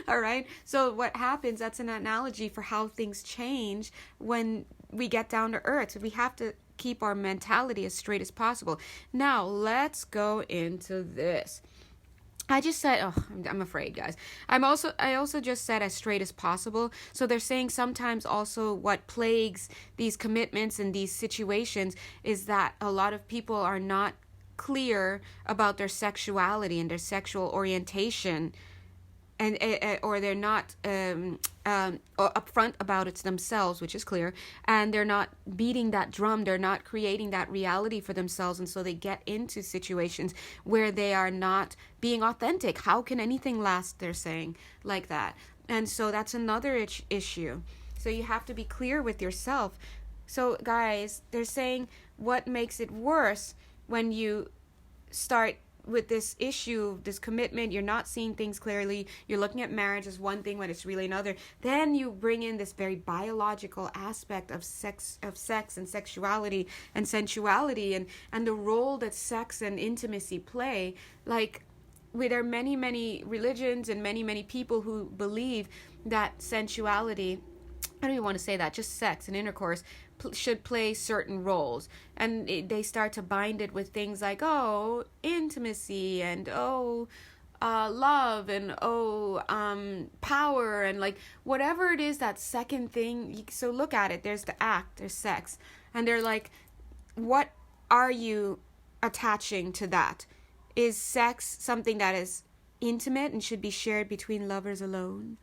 All right. So what happens, that's an analogy for how things change when we get down to earth. So we have to keep our mentality as straight as possible. Now let's go into this. I just said, I'm afraid, guys. I also just said as straight as possible. So they're saying sometimes also what plagues these commitments and these situations is that a lot of people are not clear about their sexuality and their sexual orientation, and or they're not upfront about it themselves, which is clear, and they're not beating that drum, they're not creating that reality for themselves, and so they get into situations where they are not being authentic. How can anything last, they're saying, like that? And so that's another issue. So you have to be clear with yourself. So guys, they're saying what makes it worse when you start with this issue, this commitment, you're not seeing things clearly, you're looking at marriage as one thing when it's really another, then you bring in this very biological aspect of sex and sexuality and sensuality and the role that sex and intimacy play. Like, there are many religions and many people who believe that sensuality, I don't even want to say that, just sex and intercourse should play certain roles, and they start to bind it with things like intimacy and love and power and like whatever it is, that second thing. So look at it, there's the act, there's sex, and they're like, what are you attaching to that? Is sex something that is intimate and should be shared between lovers alone,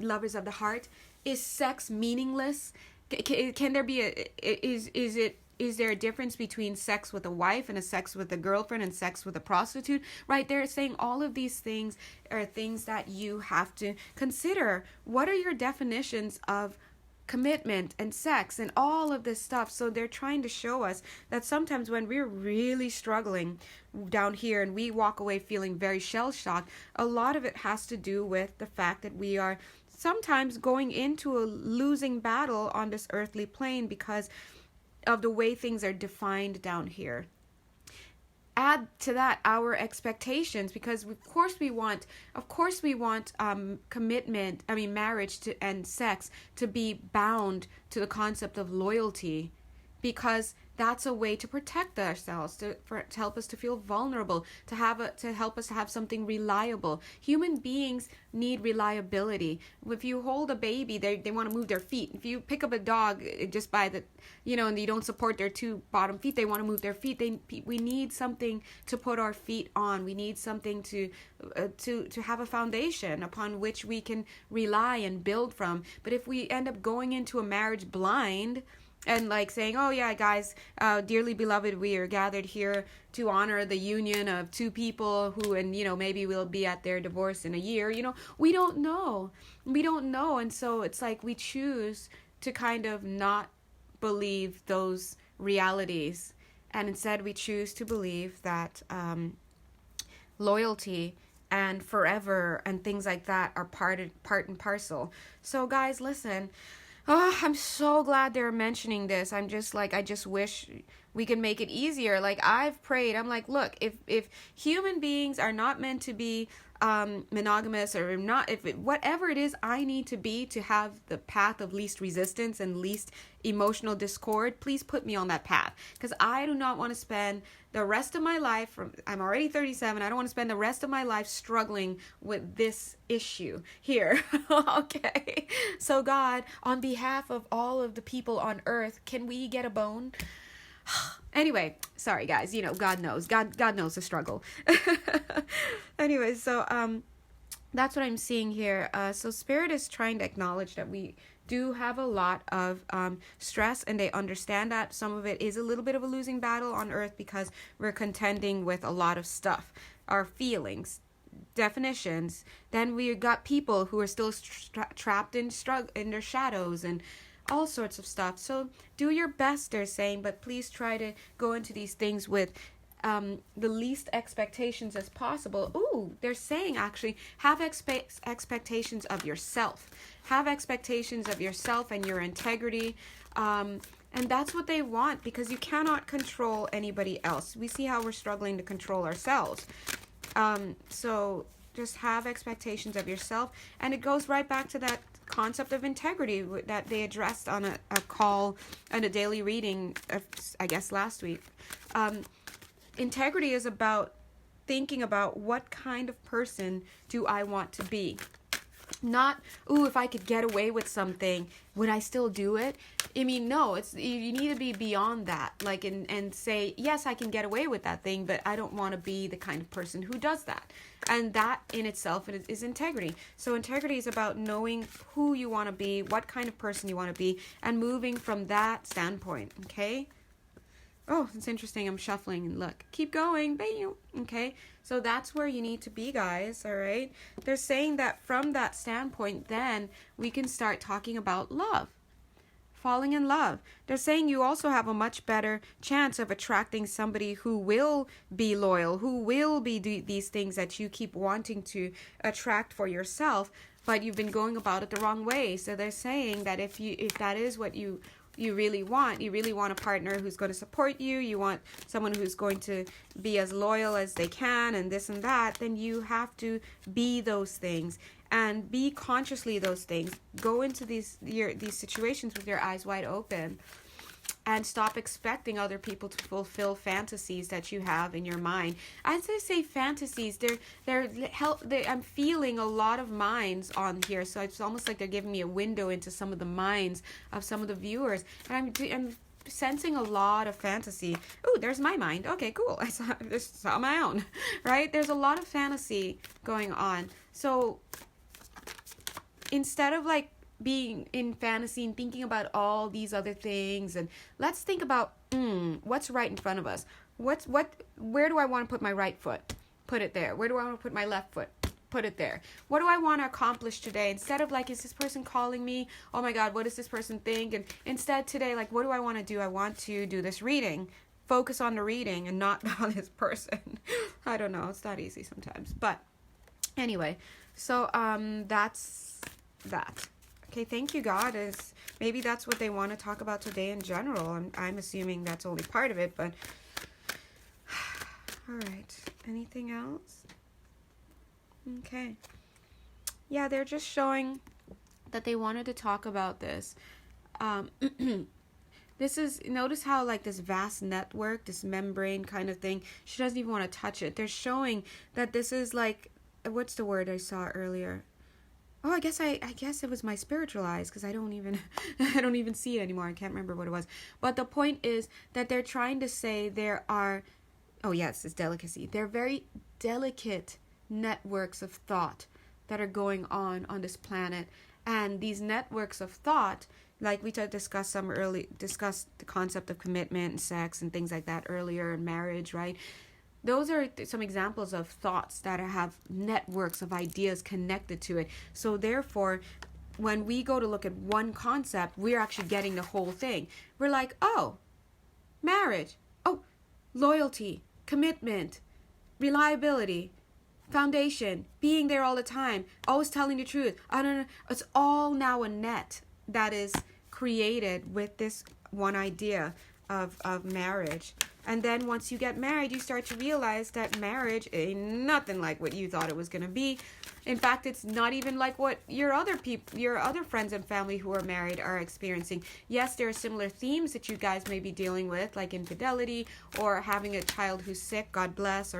lovers of the heart? Is sex meaningless? Can there be is there a difference between sex with a wife and a sex with a girlfriend and sex with a prostitute? Right? They're saying all of these things are things that you have to consider. What are your definitions of commitment and sex and all of this stuff? So they're trying to show us that sometimes when we're really struggling down here and we walk away feeling very shell-shocked, a lot of it has to do with the fact that we are sometimes going into a losing battle on this earthly plane because of the way things are defined down here. Add to that our expectations, because of course we want marriage and sex to be bound to the concept of loyalty, because that's a way to protect ourselves, to help us to feel vulnerable, to help us to have something reliable. Human beings need reliability. If you hold a baby, they want to move their feet. If you pick up a dog just by the, and you don't support their two bottom feet, they want to move their feet. We need something to put our feet on. We need something to have a foundation upon which we can rely and build from. But if we end up going into a marriage blind, and like saying, oh yeah, guys, dearly beloved, we are gathered here to honor the union of two people who, and maybe we'll be at their divorce in a year. We don't know. And so it's like we choose to kind of not believe those realities, and instead we choose to believe that loyalty and forever and things like that are part and parcel. So guys, listen. Oh, I'm so glad they're mentioning this. I'm just like, I just wish we could make it easier. Like, I've prayed. I'm like, look, if human beings are not meant to be monogamous, or not, whatever it is I need to be to have the path of least resistance and least emotional discord, please put me on that path. Because I do not want to spend the rest of my life, I'm already 37, I don't want to spend the rest of my life struggling with this issue here. Okay. So God, on behalf of all of the people on earth, can we get a bone? Anyway, sorry guys, God knows the struggle. Anyway, so that's what I'm seeing here. So Spirit is trying to acknowledge that we do have a lot of stress, and they understand that some of it is a little bit of a losing battle on earth because we're contending with a lot of stuff, our feelings, definitions. Then we got people who are still trapped in their shadows and all sorts of stuff. So do your best, they're saying, but please try to go into these things with the least expectations as possible. Ooh, they're saying actually have expectations of yourself. Have expectations of yourself and your integrity. And that's what they want, because you cannot control anybody else. We see how we're struggling to control ourselves. So just have expectations of yourself. And it goes right back to that concept of integrity that they addressed on a call and a daily reading, I guess last week. Integrity is about thinking about what kind of person do I want to be. Not, if I could get away with something, would I still do it? I mean, no, you need to be beyond that, like, and say, yes, I can get away with that thing, but I don't want to be the kind of person who does that. And that in itself is integrity. So integrity is about knowing who you want to be, what kind of person you want to be, and moving from that standpoint, okay? Oh, it's interesting. I'm shuffling and look. Keep going. Bam. Okay. So that's where you need to be, guys. All right. They're saying that from that standpoint, then we can start talking about love. Falling in love. They're saying you also have a much better chance of attracting somebody who will be loyal, who will be these things that you keep wanting to attract for yourself, but you've been going about it the wrong way. So they're saying that if that is what you really want a partner who's going to support you, you want someone who's going to be as loyal as they can and this and that, then you have to be those things and be consciously those things. Go into these situations with your eyes wide open and stop expecting other people to fulfill fantasies that you have in your mind. As I say fantasies, I'm feeling a lot of minds on here, so it's almost like they're giving me a window into some of the minds of some of the viewers. And I'm sensing a lot of fantasy. Ooh, there's my mind. Okay, cool. I saw my own, right? There's a lot of fantasy going on. So instead of like being in fantasy and thinking about all these other things, and let's think about what's right in front of us. Where do I want to put my right foot? Put it there. Where do I want to put my left foot? Put it there. What do I want to accomplish today? Instead of like, is this person calling me? Oh my God, what does this person think? And instead today, like, what do I want to do? I want to do this reading. Focus on the reading and not on this person. I don't know. It's not easy sometimes. But anyway, so that's that. Okay, thank you, God. Maybe that's what they want to talk about today in general. I'm assuming that's only part of it, but all right. Anything else? Okay. Yeah, they're just showing that they wanted to talk about this. This is, notice how like this vast network, this membrane kind of thing, she doesn't even want to touch it. They're showing that this is like, what's the word I saw earlier? Oh, I guess it was my spiritual eyes, because I don't even see it anymore. I can't remember what it was. But the point is that they're trying to say there are, oh yes, it's delicacy. They're very delicate networks of thought that are going on this planet. And these networks of thought, like we discussed the concept of commitment and sex and things like that earlier, and marriage, right? Those are some examples of thoughts that have networks of ideas connected to it. So therefore, when we go to look at one concept, we're actually getting the whole thing. We're like, oh, marriage, oh, loyalty, commitment, reliability, foundation, being there all the time, always telling the truth. I don't know. It's all now a net that is created with this one idea of marriage. And then once you get married, you start to realize that marriage ain't nothing like what you thought it was going to be. In fact, it's not even like what your other friends and family who are married are experiencing. Yes, there are similar themes that you guys may be dealing with, like infidelity or having a child who's sick, God bless,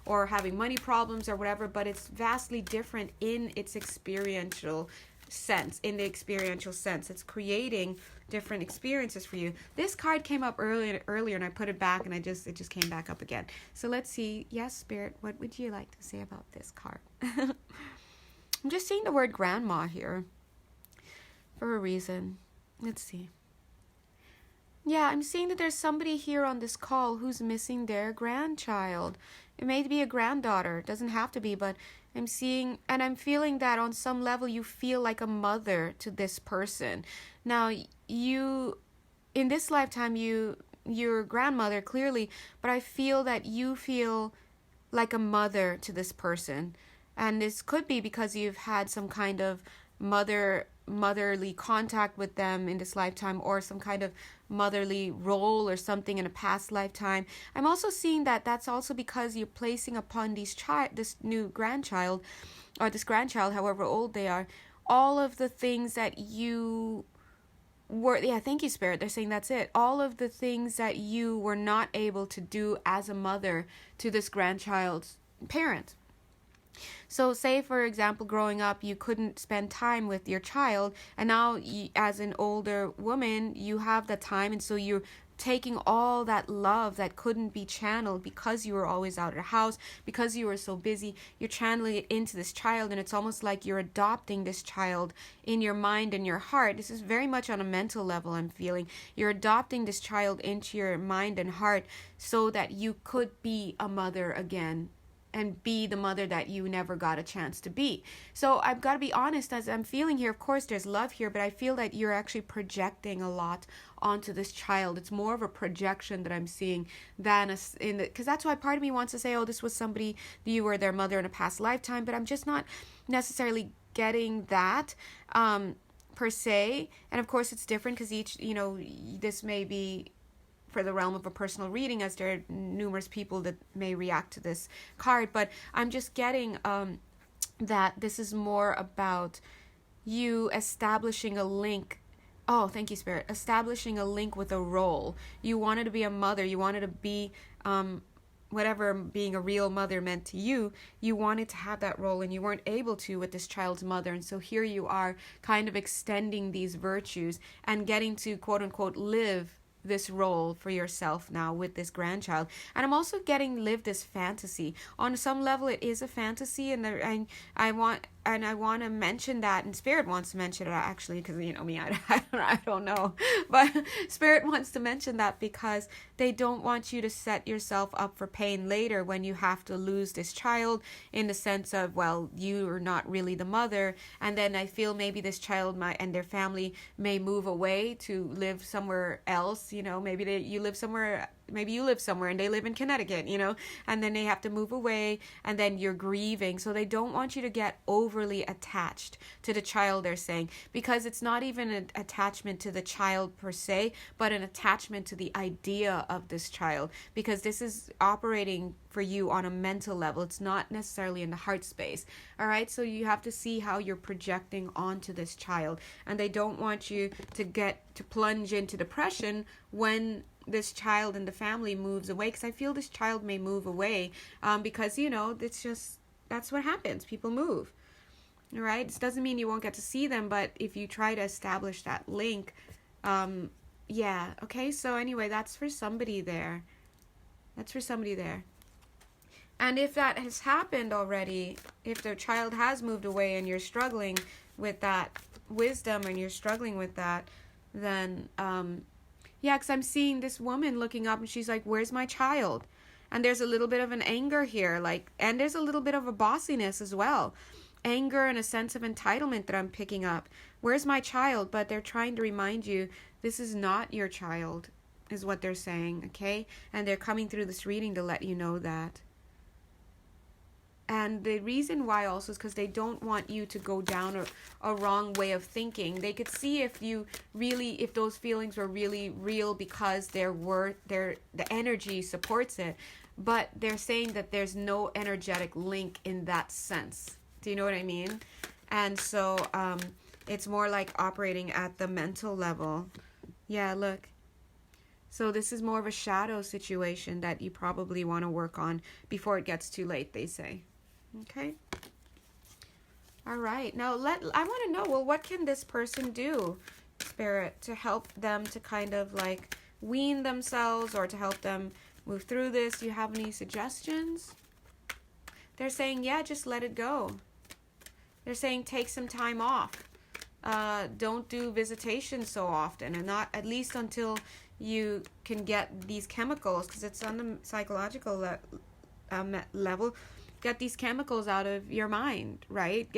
or having money problems or whatever, but it's vastly different in its experiential sense. It's creating different experiences for you. This card came up earlier and I put it back, and it just came back up again. So let's see. Yes, Spirit, what would you like to say about this card? I'm just seeing the word grandma here for a reason. Let's see. Yeah, I'm seeing that there's somebody here on this call who's missing their grandchild. It may be a granddaughter. It doesn't have to be, but I'm seeing, and I'm feeling that on some level you feel like a mother to this person. Now, you, in this lifetime, you're a grandmother, clearly, but I feel that you feel like a mother to this person. And this could be because you've had some kind of motherly contact with them in this lifetime, or some kind of motherly role or something in a past lifetime. I'm also seeing that that's also because you're placing upon this new grandchild, or this grandchild, however old they are, all of the things that you were, thank you, Spirit. They're saying that's it. All of the things that you were not able to do as a mother to this grandchild's parent. So say, for example, growing up, you couldn't spend time with your child, and now as an older woman, you have the time, and so you're taking all that love that couldn't be channeled because you were always out of the house, because you were so busy, you're channeling it into this child, and it's almost like you're adopting this child in your mind and your heart. This is very much on a mental level, I'm feeling. You're adopting this child into your mind and heart so that you could be a mother again, and be the mother that you never got a chance to be. So I've got to be honest, as I'm feeling here, of course there's love here, but I feel that you're actually projecting a lot onto this child. It's more of a projection that I'm seeing than because that's why part of me wants to say, oh, this was somebody, you were their mother in a past lifetime, but I'm just not necessarily getting that per se. And of course it's different because each, this may be for the realm of a personal reading, as there are numerous people that may react to this card, but I'm just getting that this is more about you establishing a link. Oh, thank you, Spirit. Establishing a link with a role. You wanted to be a mother. You wanted to be whatever being a real mother meant to you. You wanted to have that role, and you weren't able to with this child's mother. And so here you are kind of extending these virtues and getting to, quote unquote, live this role for yourself now with this grandchild. And I'm also getting live this fantasy. On some level it is a fantasy, and I want to mention that, and Spirit wants to mention it actually, because me, I don't know, but Spirit wants to mention that because they don't want you to set yourself up for pain later when you have to lose this child, in the sense of, well, you are not really the mother, and then I feel maybe this child and their family may move away to live somewhere else. Maybe you live somewhere maybe you live somewhere and they live in Connecticut, and then they have to move away, and then you're grieving. So they don't want you to get overly attached to the child, they're saying, because it's not even an attachment to the child per se, but an attachment to the idea of this child, because this is operating for you on a mental level. It's not necessarily in the heart space. All right, so you have to see how you're projecting onto this child, and they don't want you to plunge into depression when this child in the family moves away, because I feel this child may move away because that's what happens. People move. All right, this doesn't mean you won't get to see them, but if you try to establish that link, okay. So anyway, that's for somebody there. And if that has happened already, if the child has moved away and you're struggling with that wisdom and you're struggling with that, then because I'm seeing this woman looking up and she's like, where's my child? And there's a little bit of an anger here, and there's a little bit of a bossiness as well. Anger and a sense of entitlement that I'm picking up. Where's my child? But they're trying to remind you, this is not your child, is what they're saying, okay? And they're coming through this reading to let you know that. And the reason why also is because they don't want you to go down a wrong way of thinking. They could see if those feelings were really real because the energy supports it. But they're saying that there's no energetic link in that sense. Do you know what I mean? And so it's more like operating at the mental level. Yeah, look. So this is more of a shadow situation that you probably want to work on before it gets too late, they say. Okay. All right. Now I want to know, well, what can this person do, Spirit, to help them to kind of like wean themselves or to help them move through this? Do you have any suggestions? They're saying, just let it go. They're saying take some time off. Don't do visitation so often, and not at least until you can get these chemicals, because it's on the psychological level. Get these chemicals out of your mind, right?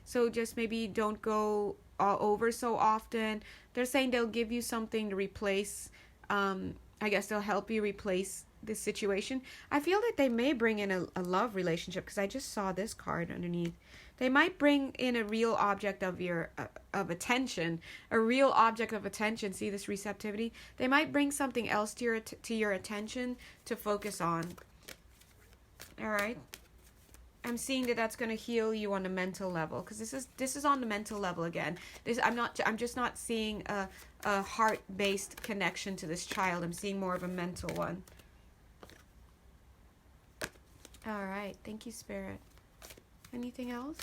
So just maybe don't go over so often. They're saying they'll give you something to replace. I guess they'll help you replace this situation. I feel that they may bring in a love relationship, because I just saw this card underneath. They might bring in a real object of attention, a real object of attention. See this receptivity? They might bring something else to your attention to focus on. All right. I'm seeing that that's going to heal you on the mental level, because this is on the mental level again. I'm just not seeing a heart-based connection to this child. I'm seeing more of a mental one. All right. Thank you, Spirit. Anything else?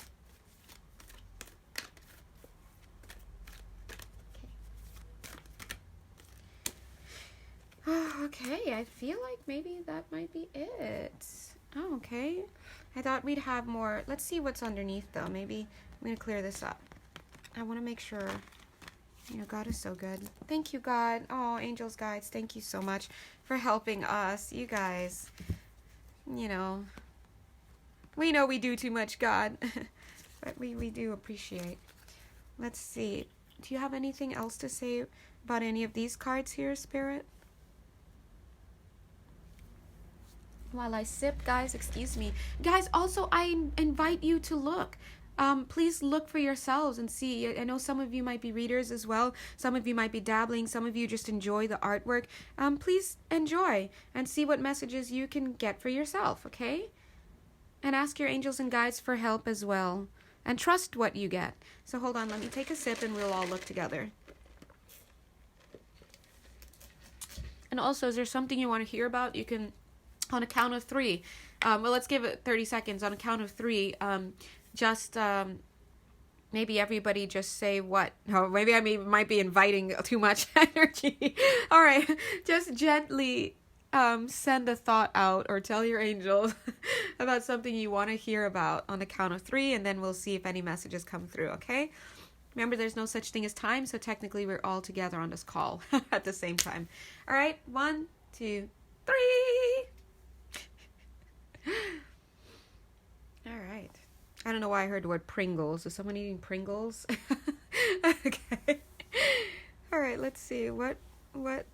Okay, I feel like maybe that might be it. Oh, okay. I thought we'd have more. Let's see what's underneath, though. Maybe I'm going to clear this up. I want to make sure. God is so good. Thank you, God. Oh, angels, guides, thank you so much for helping us. You guys, we know we do too much, God. But we do appreciate. Let's see. Do you have anything else to say about any of these cards here, Spirit? While I sip, guys, excuse me. Guys, also, I invite you to look. Please look for yourselves and see. I know some of you might be readers as well. Some of you might be dabbling. Some of you just enjoy the artwork. Please enjoy and see what messages you can get for yourself, okay? And ask your angels and guides for help as well. And trust what you get. So hold on, let me take a sip and we'll all look together. And also, is there something you want to hear about? You can... On a count of 3. Well, let's give it 30 seconds. On a count of 3, maybe everybody just say what. Oh, maybe I might be inviting too much energy. All right. Just gently send a thought out or tell your angels about something you want to hear about on the count of 3, and then we'll see if any messages come through, okay? Remember, there's no such thing as time, so technically we're all together on this call at the same time. All right. 1, 2, 3. All right. I don't know why I heard the word Pringles. Is someone eating Pringles? Okay. All right, let's see. What?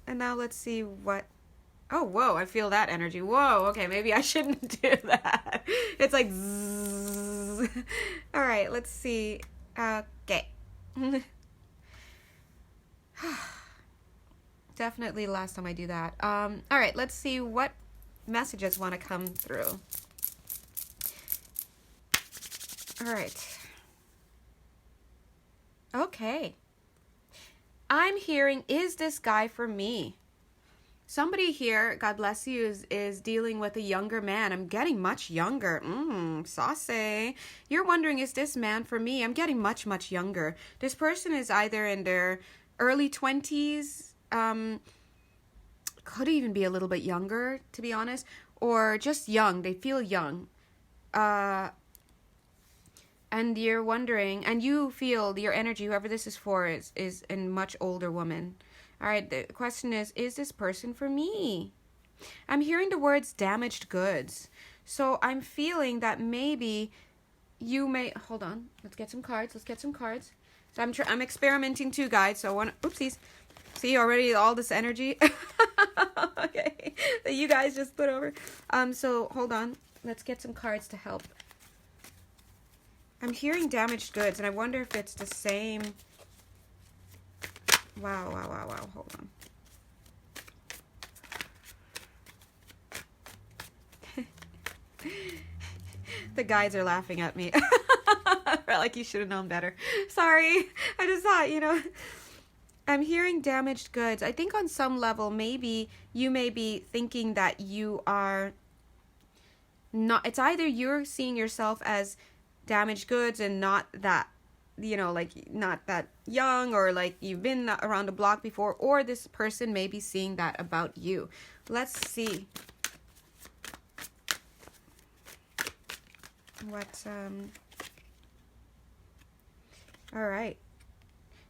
And now let's see what Oh, whoa, I feel that energy. Whoa, okay, maybe I shouldn't do that. It's like zzz. All right, let's see. Okay. Definitely last time I do that. All right, let's see what messages want to come through. All right. Okay. I'm hearing, is this guy for me? Somebody here, God bless you, is dealing with a younger man. I'm getting much younger. Saucy. You're wondering, is this man for me? I'm getting much, much younger. This person is either in their early 20s, could even be a little bit younger, to be honest, or just young. They feel young. And you're wondering, and you feel your energy, whoever this is for, is a much older woman. All right, the question is this person for me? I'm hearing the words damaged goods. So I'm feeling that maybe you may, hold on, let's get some cards. So I'm experimenting too, guys. So I want to, oopsies. See already all this energy? Okay, that you guys just put over. So hold on, let's get some cards to help. I'm hearing damaged goods, and I wonder if it's the same. Wow. Hold on. The guides are laughing at me. Like, you should have known better. Sorry. I just thought, I'm hearing damaged goods. I think on some level, maybe you may be thinking that you are not, it's either you're seeing yourself as damaged goods and not that, like not that young, or like you've been around the block before, or this person may be seeing that about you. Let's see what all right,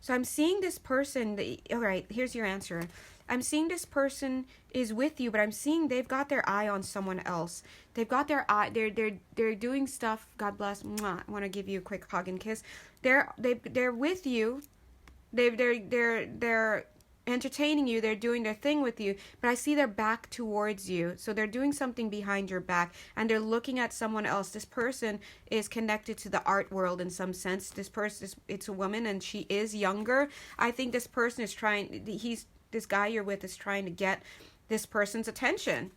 so I'm seeing this person all right, here's your answer. I'm seeing this person is with you, but I'm seeing they've got their eye on someone else. They've got their eye. They're doing stuff. God bless. Mwah. I want to give you a quick hug and kiss. They're with you. They're entertaining you. They're doing their thing with you. But I see their back towards you. So they're doing something behind your back, and they're looking at someone else. This person is connected to the art world in some sense. This person it's a woman, and she is younger. I think this person is trying. This guy you're with is trying to get this person's attention.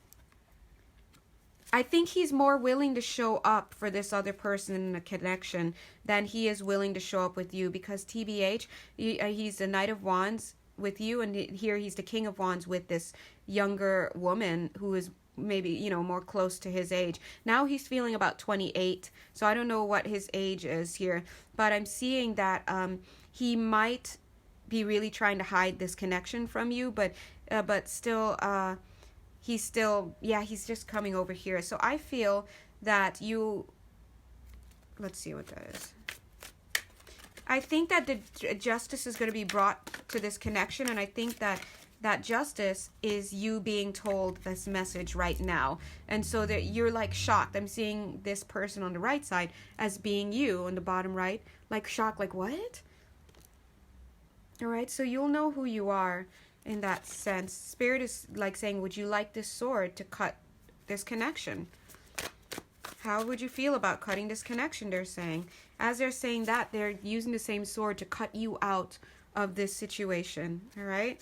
I think he's more willing to show up for this other person in a connection than he is willing to show up with you, because TBH, he's the Knight of Wands with you, and here he's the King of Wands with this younger woman who is maybe, more close to his age. Now he's feeling about 28, so I don't know what his age is here, but I'm seeing that he might be really trying to hide this connection from you, but still he's just coming over here. So I feel that let's see what that is. I think that the justice is going to be brought to this connection, and I think that justice is you being told this message right now, and so that you're like shocked. I'm seeing this person on the right side as being you on the bottom right, like shocked, like what? All right, so you'll know who you are in that sense. Spirit is like saying, would you like this sword to cut this connection? How would you feel about cutting this connection, they're saying. As they're saying that, they're using the same sword to cut you out of this situation. All right?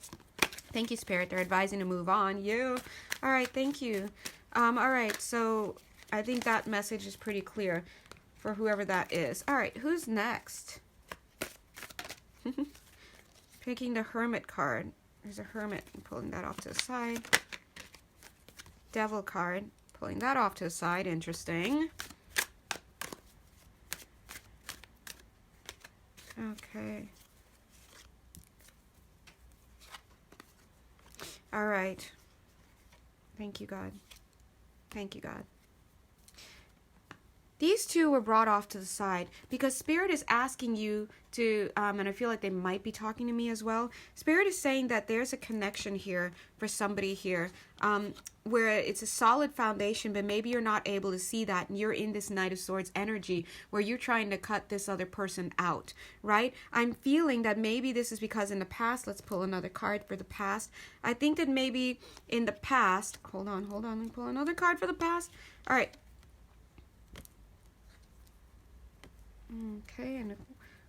Thank you, Spirit. They're advising to move on. You. All right, thank you. All right, so I think that message is pretty clear for whoever that is. All right, who's next? Picking the Hermit card. There's a Hermit. I'm pulling that off to the side. Devil card. Pulling that off to the side. Interesting. Okay. All right. Thank you, God. Thank you, God. these two were brought off to the side because Spirit is asking you to, and I feel like they might be talking to me as well. Spirit is saying that there's a connection here for somebody here, where it's a solid foundation, but maybe you're not able to see that, and you're in this Knight of Swords energy where you're trying to cut this other person out, right? I'm feeling that maybe this is because in the past, let's pull another card for the past. I think that maybe in the past, hold on, let me pull another card for the past. All right. Okay, and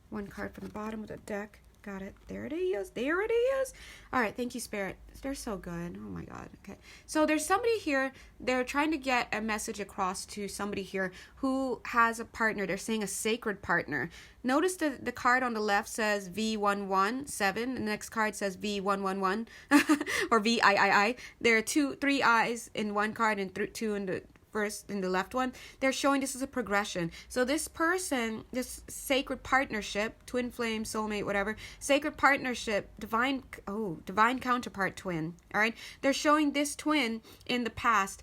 one card from the bottom of the deck. Got it. There it is. There it is. All right. Thank you, Spirit. They're so good. Oh, my God. Okay. So there's somebody here. They're trying to get a message across to somebody here who has a partner. They're saying a sacred partner. Notice the card on the left says V117. The next card says V111 or VIII. There are three I's in one card and two in the first in the left one. They're showing this is a progression. So this person, this sacred partnership, twin flame, soulmate, whatever, sacred partnership, divine counterpart twin. All right, they're showing this twin in the past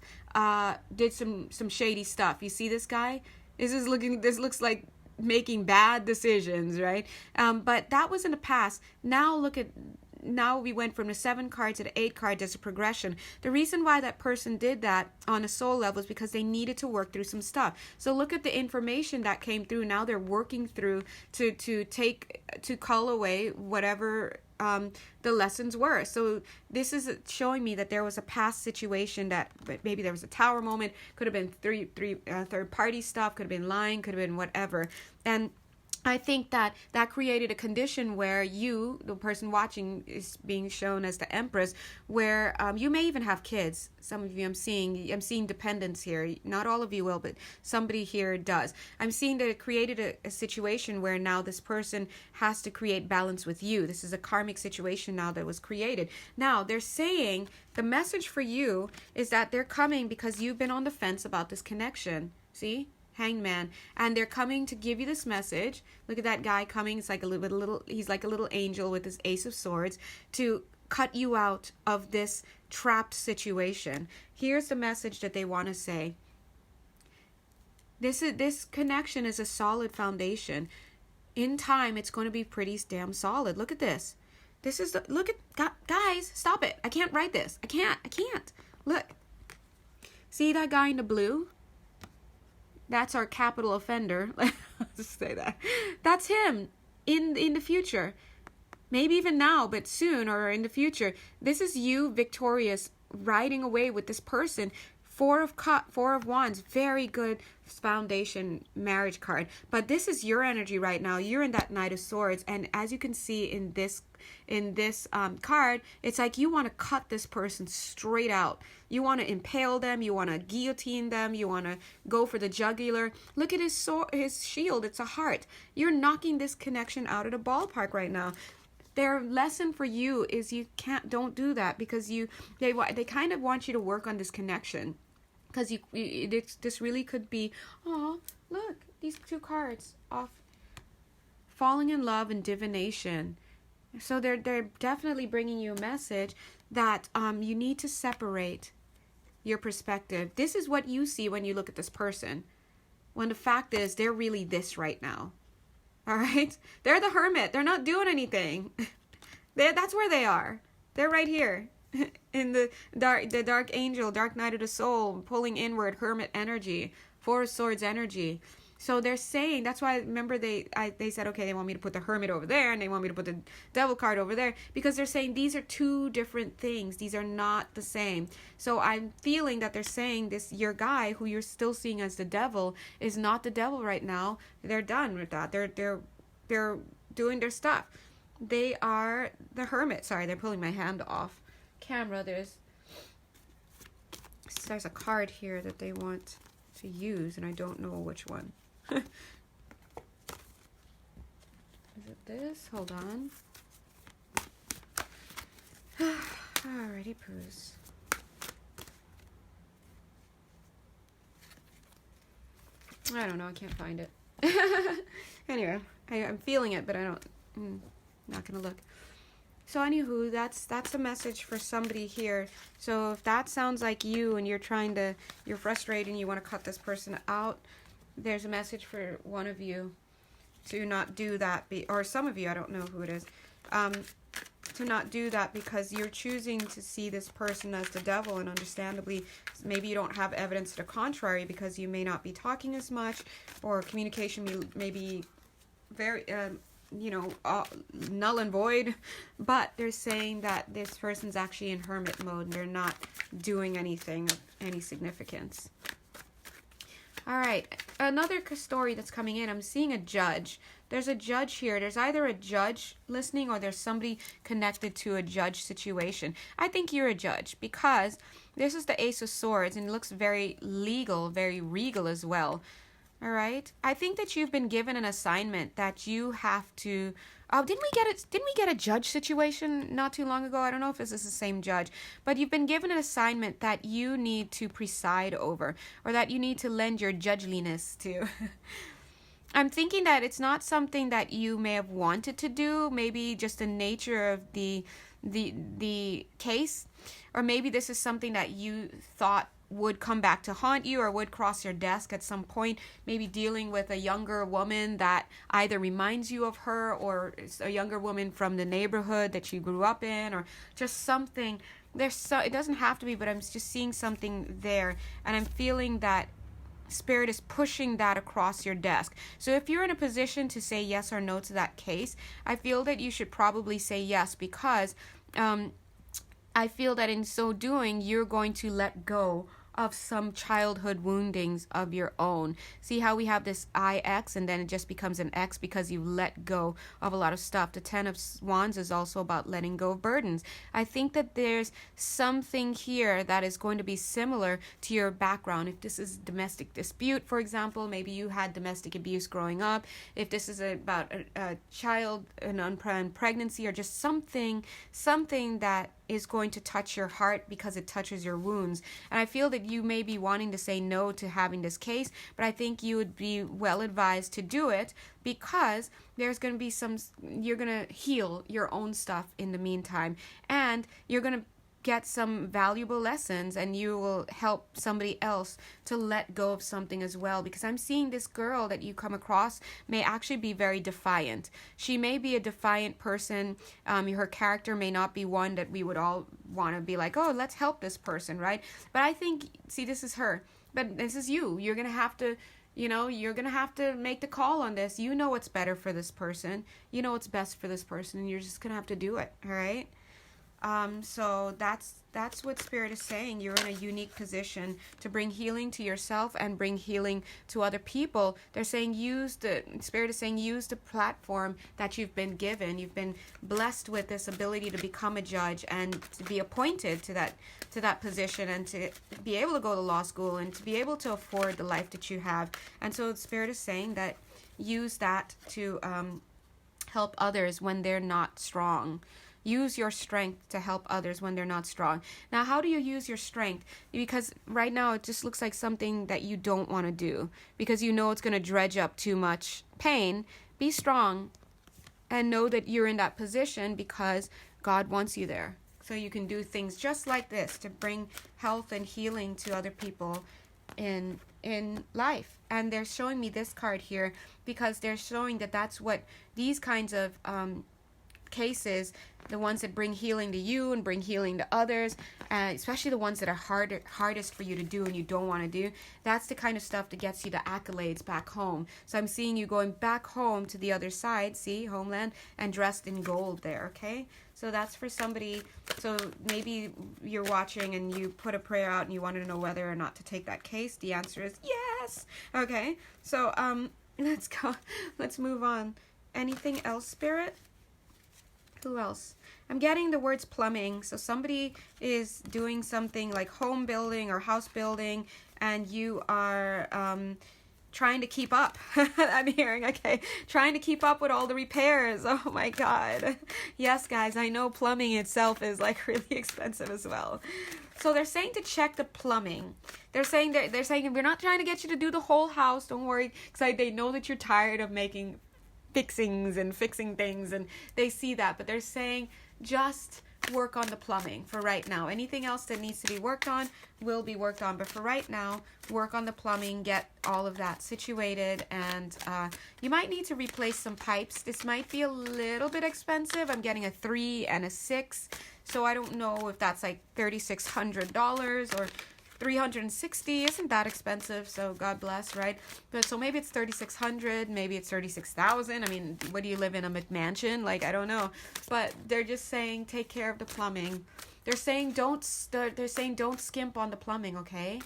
did some shady stuff. You see this guy? This looks like making bad decisions, right? But that was in the past. Now we went from the 7 card to the 8 card as a progression. The reason why that person did that on a soul level is because they needed to work through some stuff. So look at the information that came through. Now they're working through to cull away whatever the lessons were. So this is showing me that there was a past situation that maybe there was a tower moment, could have been third party stuff, could have been lying, could have been whatever. And I think that created a condition where you, the person watching, is being shown as the Empress, where you may even have kids. Some of you I'm seeing dependents here. Not all of you will, but somebody here does. I'm seeing that it created a situation where now this person has to create balance with you. This is a karmic situation now that was created. Now, they're saying the message for you is that they're coming because you've been on the fence about this connection. See? Hanged Man, and they're coming to give you this message. Look at that guy coming. It's like he's like a little angel with his Ace of Swords to cut you out of this trapped situation. Here's the message that they want to say. This connection is a solid foundation. In time, it's going to be pretty damn solid. Look at this. Guys, stop it. I can't write this. I can't. Look. See that guy in the blue? That's our capital offender. Let's just say that. That's him in the future. Maybe even now, but soon or in the future. This is you victorious, riding away with this person. 4 of Wands, very good foundation marriage card. But this is your energy right now. You're in that Knight of Swords, and as you can see in this card, it's like you want to cut this person straight out. You want to impale them. You want to guillotine them. You want to go for the jugular. Look at his shield. It's a heart. You're knocking this connection out of the ballpark right now. Their lesson for you is don't do that, because they kind of want you to work on this connection. Because this really could be, oh, look, these 2 cards off. Falling in love and divination. So they're definitely bringing you a message that you need to separate your perspective. This is what you see when you look at this person. When the fact is, they're really this right now. All right? They're the Hermit. They're not doing anything. That's where they are. They're right here. In the dark angel, dark night of the soul, pulling inward, hermit energy, 4 of Swords energy. So they're saying, that's why, remember they said, okay, they want me to put the hermit over there and they want me to put the devil card over there, because they're saying these are 2 different things. These are not the same. So I'm feeling that they're saying this, your guy who you're still seeing as the devil is not the devil right now. They're done with that. They're doing their stuff. They are the hermit. Sorry, they're pulling my hand off camera. There's a card here that they want to use, and I don't know which one. Is it this? Hold on. Alrighty, poos. I don't know. I can't find it. Anyway, I'm feeling it, but I don't. Not gonna look. So anywho, that's a message for somebody here. So if that sounds like you and you're frustrated and you want to cut this person out, there's a message for one of you to not do that, or some of you, I don't know who it is, to not do that because you're choosing to see this person as the devil, and understandably, maybe you don't have evidence to the contrary because you may not be talking as much, or communication may be very, null and void, but they're saying that this person's actually in hermit mode and they're not doing anything of any significance. All right, another story that's coming in, I'm seeing a judge. There's a judge here. There's either a judge listening or there's somebody connected to a judge situation. I think you're a judge because this is the Ace of Swords and it looks very legal, very regal as well. All right. I think that you've been given an assignment that you have to. Oh, didn't we get a judge situation not too long ago? I don't know if this is the same judge, but you've been given an assignment that you need to preside over, or that you need to lend your judgeliness to. I'm thinking that it's not something that you may have wanted to do, maybe just the nature of the case, or maybe this is something that you thought would come back to haunt you or would cross your desk at some point, maybe dealing with a younger woman that either reminds you of her, or a younger woman from the neighborhood that you grew up in, or just something. It doesn't have to be, but I'm just seeing something there, and I'm feeling that Spirit is pushing that across your desk. So if you're in a position to say yes or no to that case, I feel that you should probably say yes, because I feel that in so doing, you're going to let go of some childhood woundings of your own. See how we have this IX and then it just becomes an X because you let go of a lot of stuff. The Ten of Wands is also about letting go of burdens. I think that there's something here that is going to be similar to your background. If this is domestic dispute, for example, maybe you had domestic abuse growing up. If this is about a child, an unplanned pregnancy, or just something that is going to touch your heart because it touches your wounds. And I feel that you may be wanting to say no to having this case, but I think you would be well advised to do it, because there's going to be you're going to heal your own stuff in the meantime, and you're going to get some valuable lessons, and you will help somebody else to let go of something as well, because I'm seeing this girl that you come across may actually be very defiant. She may be a defiant person. Her character may not be one that we would all want to be like, oh, let's help this person, right? But I think, see, this is her, but this is you. You're going to have to, you're going to have to make the call on this. You know what's better for this person. You know what's best for this person, and you're just going to have to do it, all right? So that's what Spirit is saying. You're in a unique position to bring healing to yourself and bring healing to other people. They're saying Spirit is saying use the platform that you've been given. You've been blessed with this ability to become a judge and to be appointed to that position, and to be able to go to law school and to be able to afford the life that you have. And so Spirit is saying that use that to help others when they're not strong. Use your strength to help others when they're not strong. Now, how do you use your strength? Because right now it just looks like something that you don't want to do, because you know it's going to dredge up too much pain. Be strong and know that you're in that position because God wants you there. So you can do things just like this to bring health and healing to other people in life. And they're showing me this card here because they're showing that that's what these kinds of cases, the ones that bring healing to you and bring healing to others, especially the ones that are hardest for you to do and you don't want to do, that's the kind of stuff that gets you the accolades back home. So I'm seeing you going back home to the other side, see, homeland, and dressed in gold there, okay? So that's for somebody. So maybe you're watching and you put a prayer out and you wanted to know whether or not to take that case. The answer is yes. Okay, so let's go. Let's move on. Anything else, Spirit? Who else? I'm getting the words plumbing. So somebody is doing something like home building or house building, and you are trying to keep up. I'm hearing, okay, trying to keep up with all the repairs. Oh my God. Yes, guys, I know plumbing itself is like really expensive as well. So they're saying to check the plumbing. They're saying we're not trying to get you to do the whole house. Don't worry, because they know that you're tired of making fixings and fixing things, and they see that, but they're saying just work on the plumbing for right now. Anything else that needs to be worked on will be worked on. But for right now, work on the plumbing, get all of that situated. And you might need to replace some pipes. This might be a little bit expensive. I'm getting a 3 and a 6. So I don't know if that's like $3,600 or $360. Isn't that expensive? So God bless, right? But so maybe it's $3,600, maybe it's $36,000. I mean, what do you live in, a McMansion? Like, I don't know. But they're just saying take care of the plumbing. They're saying don't skimp on the plumbing, okay?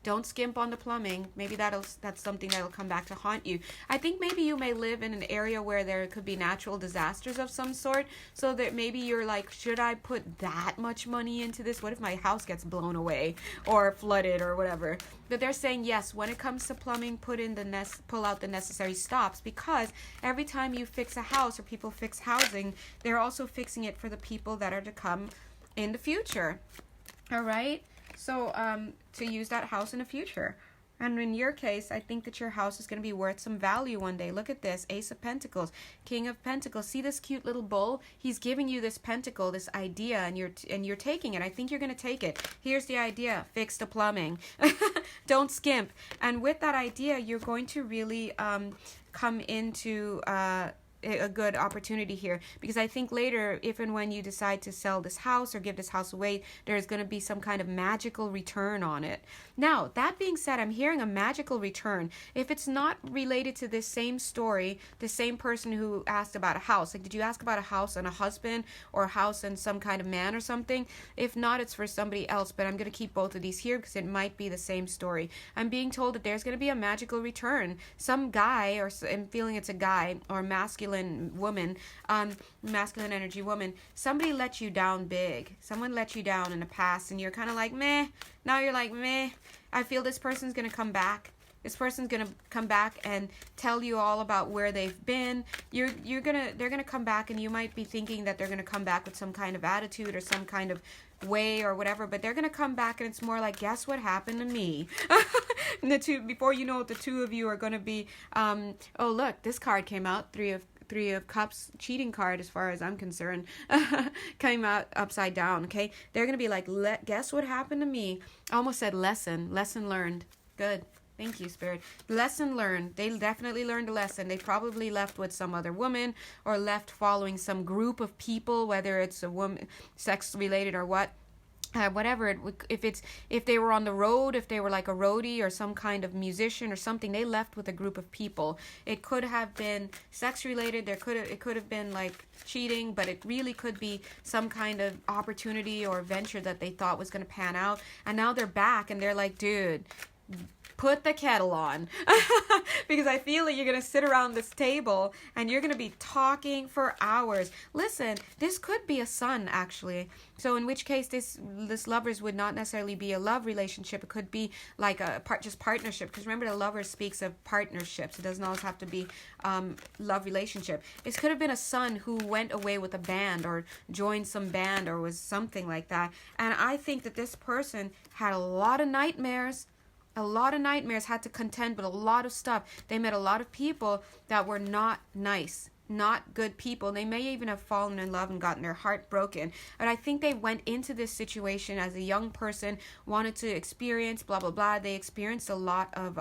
Don't skimp on the plumbing. Maybe that's something that'll come back to haunt you. I think maybe you may live in an area where there could be natural disasters of some sort. So that maybe you're like, should I put that much money into this? What if my house gets blown away or flooded or whatever? But they're saying, yes, when it comes to plumbing, pull out the necessary stops, because every time you fix a house or people fix housing, they're also fixing it for the people that are to come in the future. All right? So, to use that house in the future. And in your case, I think that your house is going to be worth some value one day. Look at this. Ace of Pentacles, King of Pentacles. See this cute little bull? He's giving you this pentacle, this idea, and you're taking it. I think you're going to take it. Here's the idea. Fix the plumbing. Don't skimp. And with that idea, you're going to really come into a good opportunity here, because I think later, if and when you decide to sell this house or give this house away, there's going to be some kind of magical return on it. Now, that being said, I'm hearing a magical return. If it's not related to this same story, the same person who asked about a house, like, did you ask about a house and a husband, or a house and some kind of man or something? If not, it's for somebody else, but I'm going to keep both of these here because it might be the same story. I'm being told that there's going to be a magical return. Some guy, or I'm feeling it's a guy or masculine woman, masculine energy woman, somebody let you down big. Someone let you down in the past and you're kind of like, meh. Now you're like, meh. I feel this person's going to come back. This person's going to come back and tell you all about where they've been. They're going to come back, and you might be thinking that they're going to come back with some kind of attitude or some kind of way or whatever, but they're going to come back and it's more like, guess what happened to me? And before you know it, the two of you are going to be, oh, look, this card came out, Three of Cups, cheating card as far as I'm concerned, came out upside down, okay? They're going to be like, guess what happened to me? I almost said lesson learned. Good. Thank you, Spirit. Lesson learned. They definitely learned a lesson. They probably left with some other woman or left following some group of people, whether it's a woman, sex related or what. Whatever, if they were on the road, if they were like a roadie or some kind of musician or something, they left with a group of people. It could have been sex related. It could have been like cheating, but it really could be some kind of opportunity or venture that they thought was going to pan out. And now they're back and they're like, dude, put the kettle on. Because I feel like you're going to sit around this table and you're going to be talking for hours. Listen, this could be a son, actually. So in which case this lovers would not necessarily be a love relationship. It could be like just partnership. Because remember, the lover speaks of partnerships. It doesn't always have to be love relationship. This could have been a son who went away with a band or joined some band or was something like that. And I think that this person had a lot of nightmares. Had to contend with a lot of stuff. They met a lot of people that were not nice, not good people. They may even have fallen in love and gotten their heart broken. But I think they went into this situation as a young person, wanted to experience blah, blah, blah. They experienced a lot of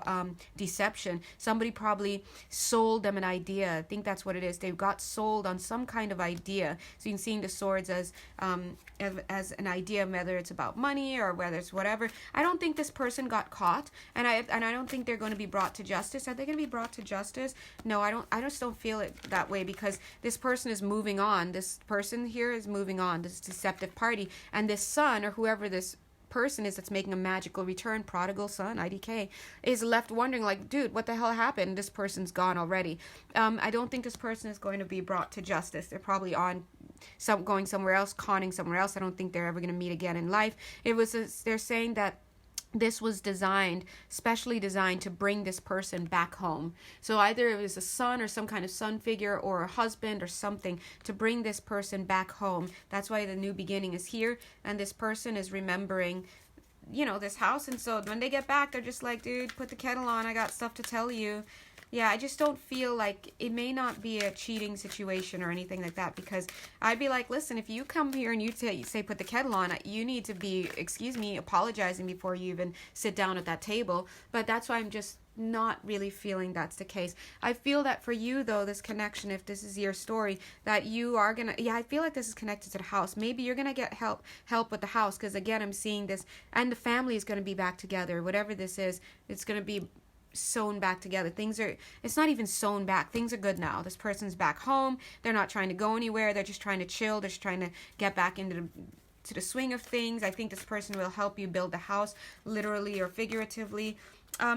deception. Somebody probably sold them an idea. I think that's what it is. They got sold on some kind of idea. So you can see the swords as an idea, whether it's about money or whether it's whatever. I don't think this person got caught, and I don't think they're going to be brought to justice. Are they going to be brought to justice? No, I don't. I just don't feel it that way, because this person is moving on. This person here is moving on. This deceptive party, and this son or whoever this person is that's making a magical return, prodigal son, IDK, is left wondering like, dude, what the hell happened? This person's gone already. I don't think this person is going to be brought to justice. They're probably going somewhere else, conning somewhere else. I don't think they're ever going to meet again in life. They're saying that this was specially designed to bring this person back home. So either it was a son or some kind of son figure or a husband or something to bring this person back home. That's why the new beginning is here. And this person is remembering, this house. And so when they get back, they're just like, dude, put the kettle on. I got stuff to tell you. Yeah, I just don't feel like it may not be a cheating situation or anything like that, because I'd be like, listen, if you come here and you say put the kettle on, you need to be, excuse me, apologizing before you even sit down at that table. But that's why I'm just not really feeling that's the case. I feel that for you, though, this connection, if this is your story, that you are gonna, yeah, I feel like this is connected to the house. Maybe you're gonna get help with the house, because again, I'm seeing this, and the family is gonna be back together. Whatever this is, it's gonna be sewn back together. It's not even sewn back. Things are good now. This person's back home. They're not trying to go anywhere. They're just trying to chill. They're just trying to get back into the swing of things. I think this person will help you build the house, literally or figuratively.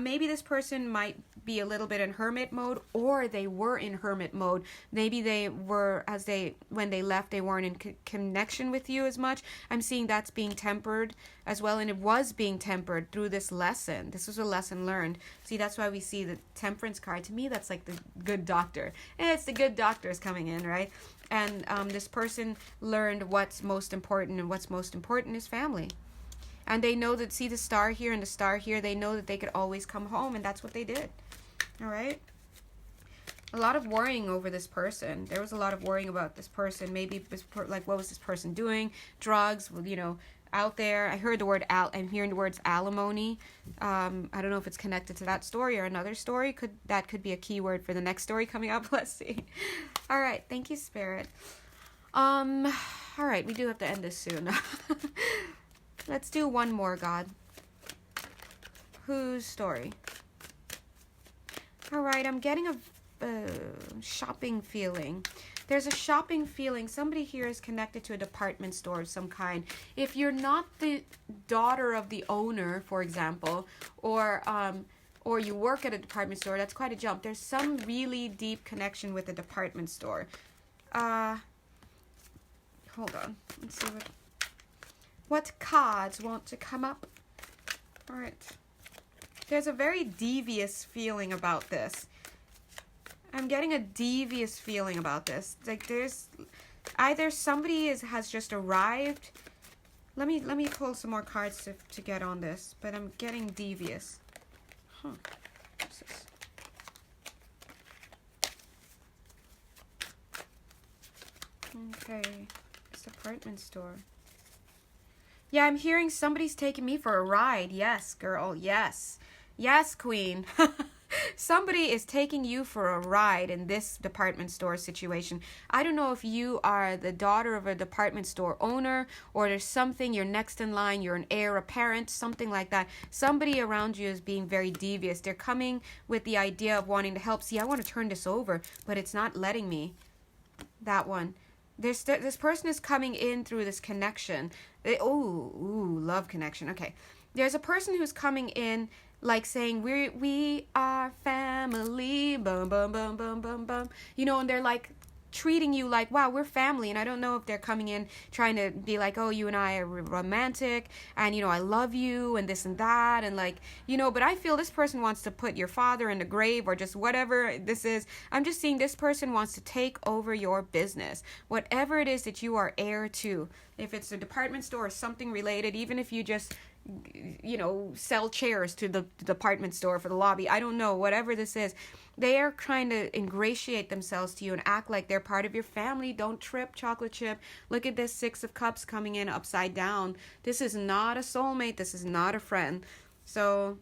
Maybe this person might be a little bit in hermit mode, or they were in hermit mode. Maybe they were, when they left, they weren't in connection with you as much. I'm seeing that's being tempered as well, and it was being tempered through this lesson. This was a lesson learned. See, that's why we see the Temperance card. To me, that's like the good doctor. It's the good doctors coming in, right? And this person learned what's most important, and what's most important is family. And they know that, see the star here and the star here, they know that they could always come home, and that's what they did. All right? A lot of worrying over this person. There was a lot of worrying about this person. Maybe, like, what was this person doing? Drugs, out there. I heard the word, I'm hearing the words alimony. I don't know if it's connected to that story or another story. That could be a keyword for the next story coming up. Let's see. All right. Thank you, Spirit. All right. We do have to end this soon. Let's do one more, God. Whose story? All right, I'm getting a shopping feeling. There's a shopping feeling. Somebody here is connected to a department store of some kind. If you're not the daughter of the owner, for example, or you work at a department store, that's quite a jump. There's some really deep connection with a department store. Hold on. Let's see what cards want to come up. All right. There's a very devious feeling about this. I'm getting a devious feeling about this. Like there's either somebody has just arrived. Let me pull some more cards to get on this, but I'm getting devious. What's this? Okay. It's department store. Yeah, I'm hearing somebody's taking me for a ride. Yes, girl. Yes. Yes, queen. Somebody is taking you for a ride in this department store situation. I don't know if you are the daughter of a department store owner, or there's something, you're next in line, you're an heir, a parent, something like that. Somebody around you is being very devious. They're coming with the idea of wanting to help. See, I want to turn this over, but it's not letting me. That one. This person is coming in through this connection. Love connection. Okay. There's a person who's coming in like saying, we are family, bum, bum, bum, bum, bum, bum. And they're like treating you like, wow, we're family. And I don't know if they're coming in trying to be like, oh, you and I are romantic, and, I love you, and this and that, and like, but I feel this person wants to put your father in the grave, or just whatever this is. I'm just seeing this person wants to take over your business, whatever it is that you are heir to. If it's a department store or something related, even if you just sell chairs to the department store for the lobby, I don't know, whatever this is, they are trying to ingratiate themselves to you and act like they're part of your family. Don't trip, chocolate chip. Look at this 6 of Cups coming in upside down. This is not a soulmate. This is not a friend. So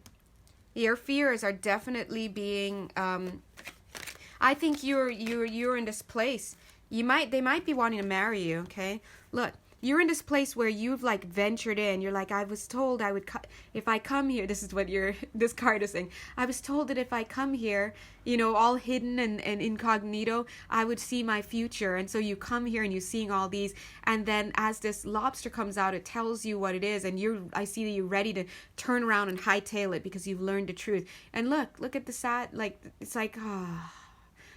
your fears are definitely being I think you're in this place. They might be wanting to marry you, okay? Look, you're in this place where you've like ventured in. You're like, I was told I would, if I come here, this is what this card is saying. I was told that if I come here, all hidden and incognito, I would see my future. And so you come here and you're seeing all these. And then as this lobster comes out, it tells you what it is. And I see that you're ready to turn around and hightail it because you've learned the truth. And look at the sad, like, it's like,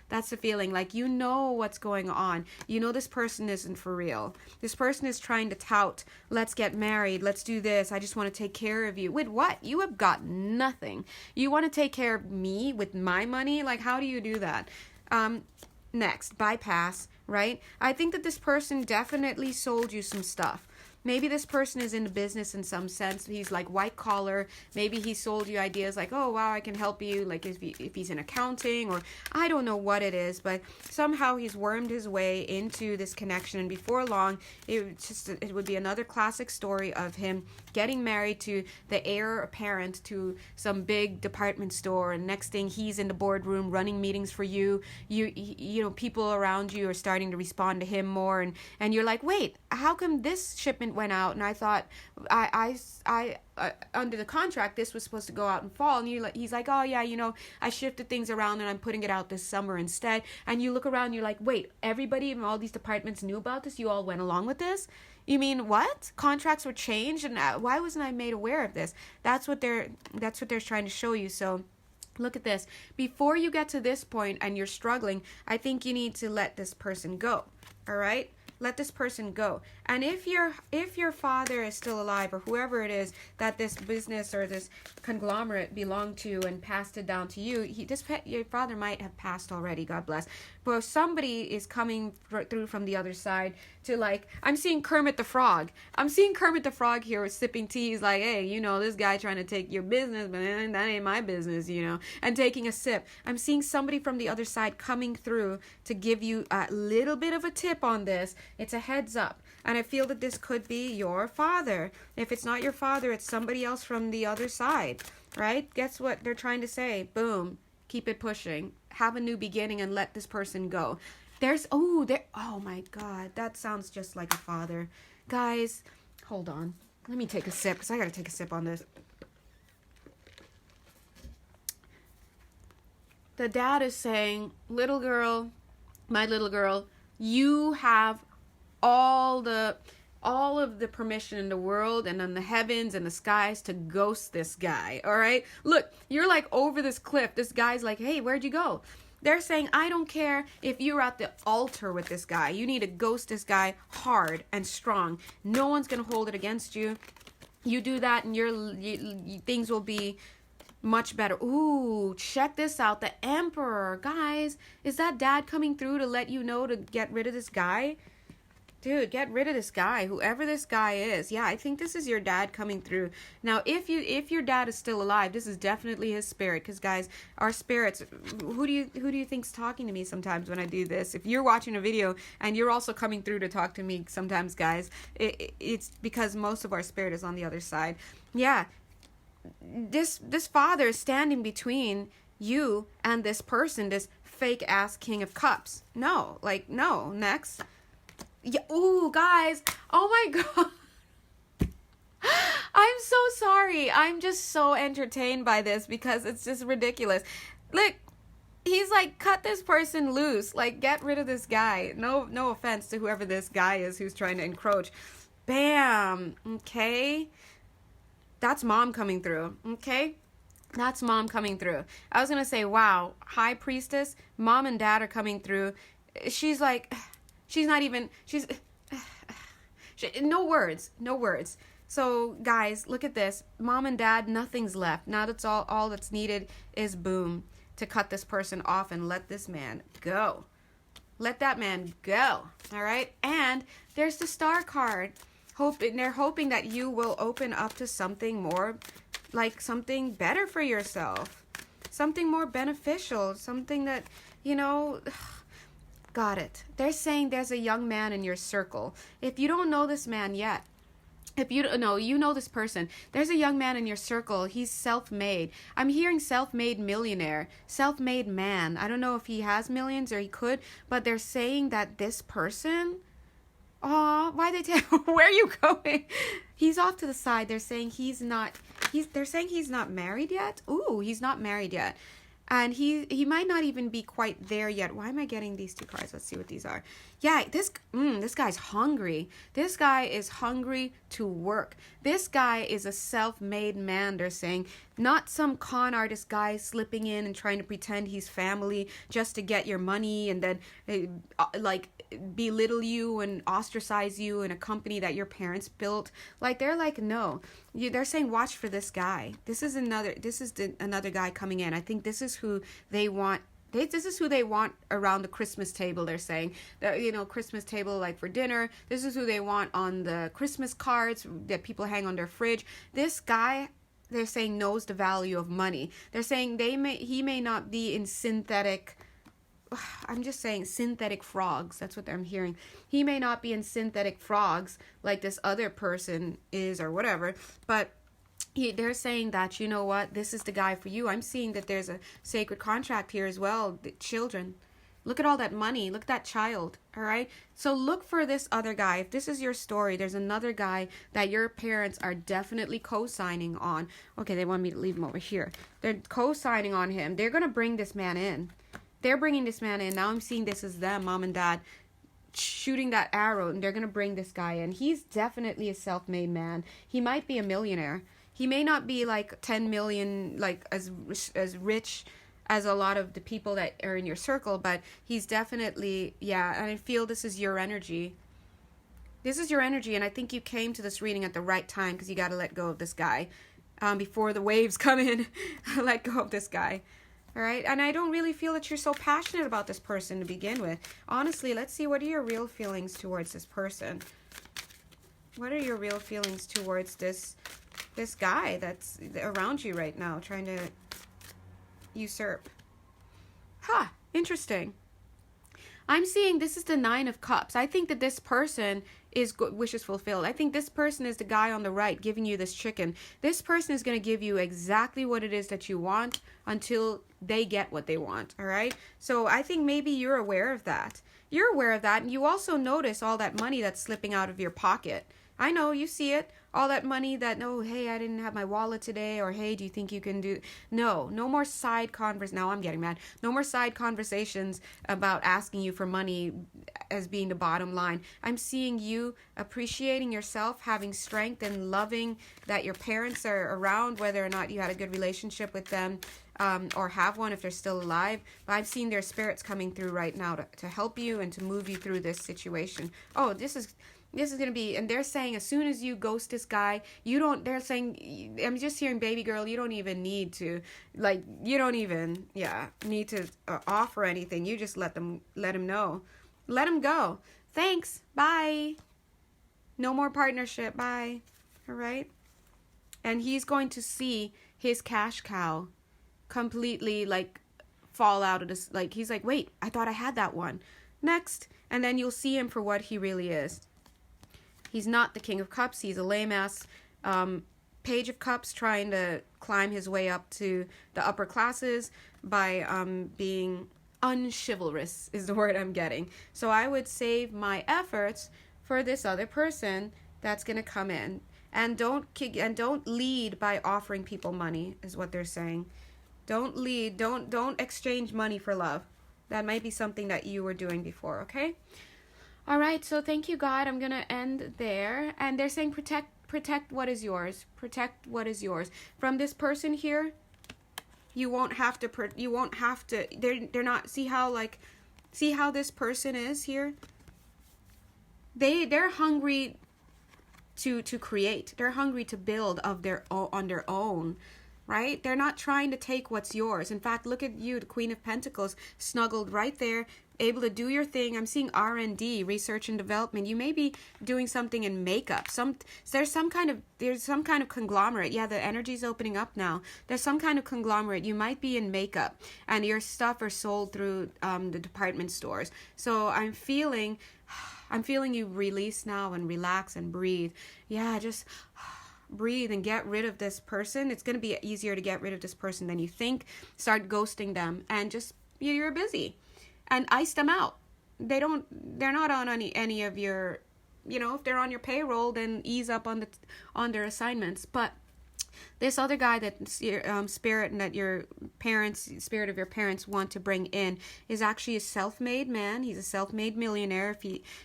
that's the feeling, like what's going on. This person isn't for real. This person is trying to tout, let's get married, let's do this, I just want to take care of you. With what? You have got nothing. You want to take care of me with my money? Like, how do you do that? Next, bypass, right? I think that this person definitely sold you some stuff. maybe this person is in the business in some sense. He's like white collar. Maybe he sold you ideas like, oh wow, I can help you, like if he's in accounting, or I don't know what it is, but somehow he's wormed his way into this connection, and before long it would be another classic story of him getting married to the heir apparent to some big department store, and next thing he's in the boardroom running meetings for you. You know, people around you are starting to respond to him more, and you're like, wait, how come this shipment went out, and I thought I under the contract this was supposed to go out in fall, and he's like, oh yeah, you know, I shifted things around and I'm putting it out this summer instead. And you look around, you're like, wait, everybody in all these departments knew about this? You all went along with this? You mean what? Contracts were changed, and why wasn't I made aware of this? That's what they're trying to show you. So look at this. Before you get to this point and you're struggling, I think you need to let this person go. All right? Let this person go. And if your father is still alive, or whoever it is that this business or this conglomerate belonged to and passed it down to you, your father might have passed already, God bless. But somebody is coming through from the other side to, like, I'm seeing Kermit the Frog. I'm seeing Kermit the Frog here with sipping tea. He's like, hey, you know, this guy trying to take your business, but that ain't my business, you know, and taking a sip. I'm seeing somebody from the other side coming through to give you a little bit of a tip on this. It's a heads up. And I feel that this could be your father. If it's not your father, it's somebody else from the other side, right? Guess what they're trying to say? Boom. Keep it pushing. Have a new beginning and let this person go. Oh my God. That sounds just like a father. Guys, hold on. Let me take a sip, because I got to take a sip on this. The dad is saying, little girl, my little girl, you have all of the permission in the world and in the heavens and the skies to ghost this guy. All right, look, you're like over this cliff. This guy's like, hey, where'd you go? They're saying, I don't care if you're at the altar with this guy. You need to ghost this guy hard and strong. No one's gonna hold it against you. You do that, and things will be much better. Ooh, check this out. The Emperor. Guys, is that dad coming through to let you know to get rid of this guy? Dude, get rid of this guy, whoever this guy is. Yeah, I think this is your dad coming through. Now, if your dad is still alive, this is definitely his spirit. Because guys, our spirits. Who do you think's talking to me sometimes when I do this? If you're watching a video and you're also coming through to talk to me sometimes, guys, it's because most of our spirit is on the other side. Yeah, this father is standing between you and this person, this fake ass King of Cups. No, next. Yeah, ooh, guys. Oh my God. I'm so sorry. I'm just so entertained by this because it's just ridiculous. Look, he's like, cut this person loose. Like, get rid of this guy. No offense to whoever this guy is who's trying to encroach. Bam. Okay. That's mom coming through. Okay. That's mom coming through. I was going to say, wow, high priestess, mom and dad are coming through. She's like... no words. So guys, look at this. Mom and dad, nothing's left. Now that's all that's needed is boom, to cut this person off and let this man go. Let that man go. All right. And there's the star card. They're hoping that you will open up to something more, like something better for yourself, something more beneficial, something that, you know... Got it. They're saying there's a young man in your circle. If you don't know this man yet, if you don't know, you know this person. There's a young man in your circle. He's self-made. I'm hearing self-made millionaire, self-made man. I don't know if he has millions or he could, but they're saying that this person... Aw, why they where are you going? He's off to the side. They're saying he's not married yet. Ooh, he's not married yet. And he might not even be quite there yet. Why am I getting these two cards? Let's see what these are. Yeah, this guy's hungry. This guy is hungry to work. This guy is a self-made man, they're saying. Not some con artist guy slipping in and trying to pretend he's family just to get your money and then like belittle you and ostracize you in a company that your parents built. Like, they're like, no. They're saying, watch for this guy. This is another guy coming in. I think this is who they want This is who they want around the Christmas table. They're saying that, Christmas table, like for dinner. This is who they want on the Christmas cards that people hang on their fridge. This guy, they're saying, knows the value of money. They're saying he may not be in synthetic, I'm just saying synthetic frogs. That's what I'm hearing. He may not be in synthetic frogs like this other person is or whatever, but they're saying that, you know what, this is the guy for you. I'm seeing that there's a sacred contract here as well. The children. Look at all that money. Look at that child. All right. So look for this other guy. If this is your story, there's another guy that your parents are definitely co-signing on. Okay, they want me to leave him over here. They're co-signing on him. They're going to bring this man in. They're bringing this man in. Now I'm seeing this as them, mom and dad, shooting that arrow, and they're going to bring this guy in. He's definitely a self-made man. He might be a millionaire. He may not be like 10 million, like as rich as a lot of the people that are in your circle, but he's definitely, yeah, and I feel this is your energy. This is your energy, and I think you came to this reading at the right time because you got to let go of this guy before the waves come in. Let go of this guy. All right, and I don't really feel that you're so passionate about this person to begin with. Honestly, let's see, what are your real feelings towards this person? What are your real feelings towards this guy that's around you right now, trying to usurp? Interesting. I'm seeing this is the 9 of Cups. I think that this person is wishes fulfilled. I think this person is the guy on the right giving you this chicken. This person is going to give you exactly what it is that you want until they get what they want, all right? So I think maybe you're aware of that. You're aware of that, and you also notice all that money that's slipping out of your pocket. I know, you see it. All that money that, oh, hey, I didn't have my wallet today, or hey, do you think you can do... No more side Now I'm getting mad. No more side conversations about asking you for money as being the bottom line. I'm seeing you appreciating yourself, having strength, and loving that your parents are around, whether or not you had a good relationship with them, or have one if they're still alive. But I'm seeing their spirits coming through right now to help you and to move you through this situation. Oh, this is going to be, and they're saying as soon as you ghost this guy, they're saying, I'm just hearing, baby girl, you don't even need to, need to offer anything. You just let him know. Let him go. Thanks. Bye. No more partnership. Bye. All right. And he's going to see his cash cow completely fall out of this. He's like, wait, I thought I had that one. Next. And then you'll see him for what he really is. He's not the King of Cups. He's a lame-ass Page of Cups trying to climb his way up to the upper classes by being unchivalrous is the word I'm getting. So I would save my efforts for this other person that's going to come in. And don't lead by offering people money is what they're saying. Don't lead. Don't exchange money for love. That might be something that you were doing before, okay? All right, so thank you, God. I'm going to end there. And they're saying protect what is yours. Protect what is yours. From this person here, you won't have to, they're not, see how this person is here? They're hungry to create. They're hungry to build on their own. Right? They're not trying to take what's yours. In fact, look at you, the Queen of Pentacles, snuggled right there, able to do your thing. I'm seeing R&D, research and development. You may be doing something in makeup. There's some kind of conglomerate. Yeah, the energy's opening up now. There's some kind of conglomerate. You might be in makeup, and your stuff are sold through the department stores. So I'm feeling you release now and relax and breathe. Yeah, just breathe and get rid of this person. It's going to be easier to get rid of this person than you think. Start ghosting them and just, you're busy, and ice them out. They're not on any of your, if they're on your payroll, then ease up on their assignments. But this other guy that spirit and that spirit of your parents want to bring in is actually a self-made man. He's a self-made millionaire.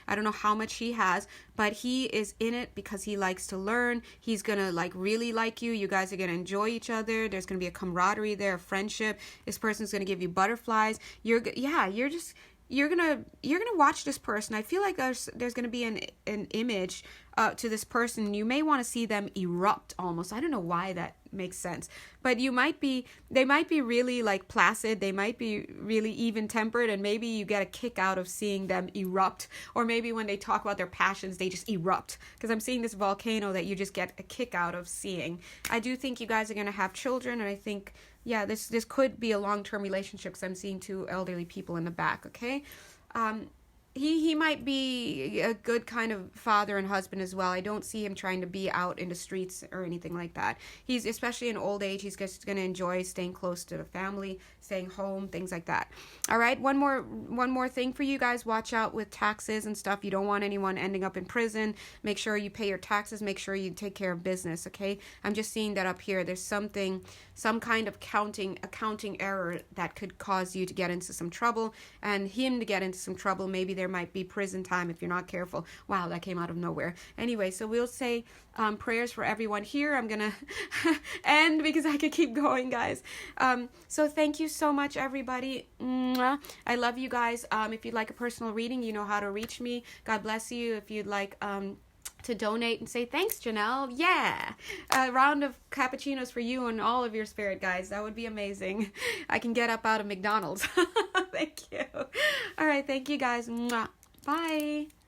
I don't know how much he has, but he is in it because he likes to learn. He's gonna really like you. You guys are gonna enjoy each other. There's gonna be a camaraderie there, a friendship. This person's gonna give you butterflies. You're gonna watch this person. I feel like there's gonna be an image to this person. You may want to see them erupt almost. I don't know why makes sense. But they might be really like placid, they might be really even tempered, and maybe you get a kick out of seeing them erupt, or maybe when they talk about their passions they just erupt, because I'm seeing this volcano that you just get a kick out of seeing. I do think you guys are going to have children, and I think, yeah, this could be a long-term relationship, because I'm seeing two elderly people in the back. Okay. He might be a good kind of father and husband as well. I don't see him trying to be out in the streets or anything like that. He's, especially in old age, he's just going to enjoy staying close to the family, staying home, things like that. All right, one more thing for you guys. Watch out with taxes and stuff. You don't want anyone ending up in prison. Make sure you pay your taxes. Make sure you take care of business, okay? I'm just seeing that up here. There's some kind of accounting error that could cause you to get into some trouble, and him to get into some trouble. Maybe there might be prison time if you're not careful. Wow, that came out of nowhere. Anyway, so we'll say prayers for everyone here. I'm gonna end because I could keep going, guys. So thank you so much, everybody. Mwah. I love you guys. If you'd like a personal reading, you know how to reach me. God bless you. If you'd like to donate and say thanks, Jonelle, yeah, a round of cappuccinos for you and all of your spirit guides, that would be amazing. I can get up out of McDonald's. Thank you. All right, thank you guys. Mwah. Bye.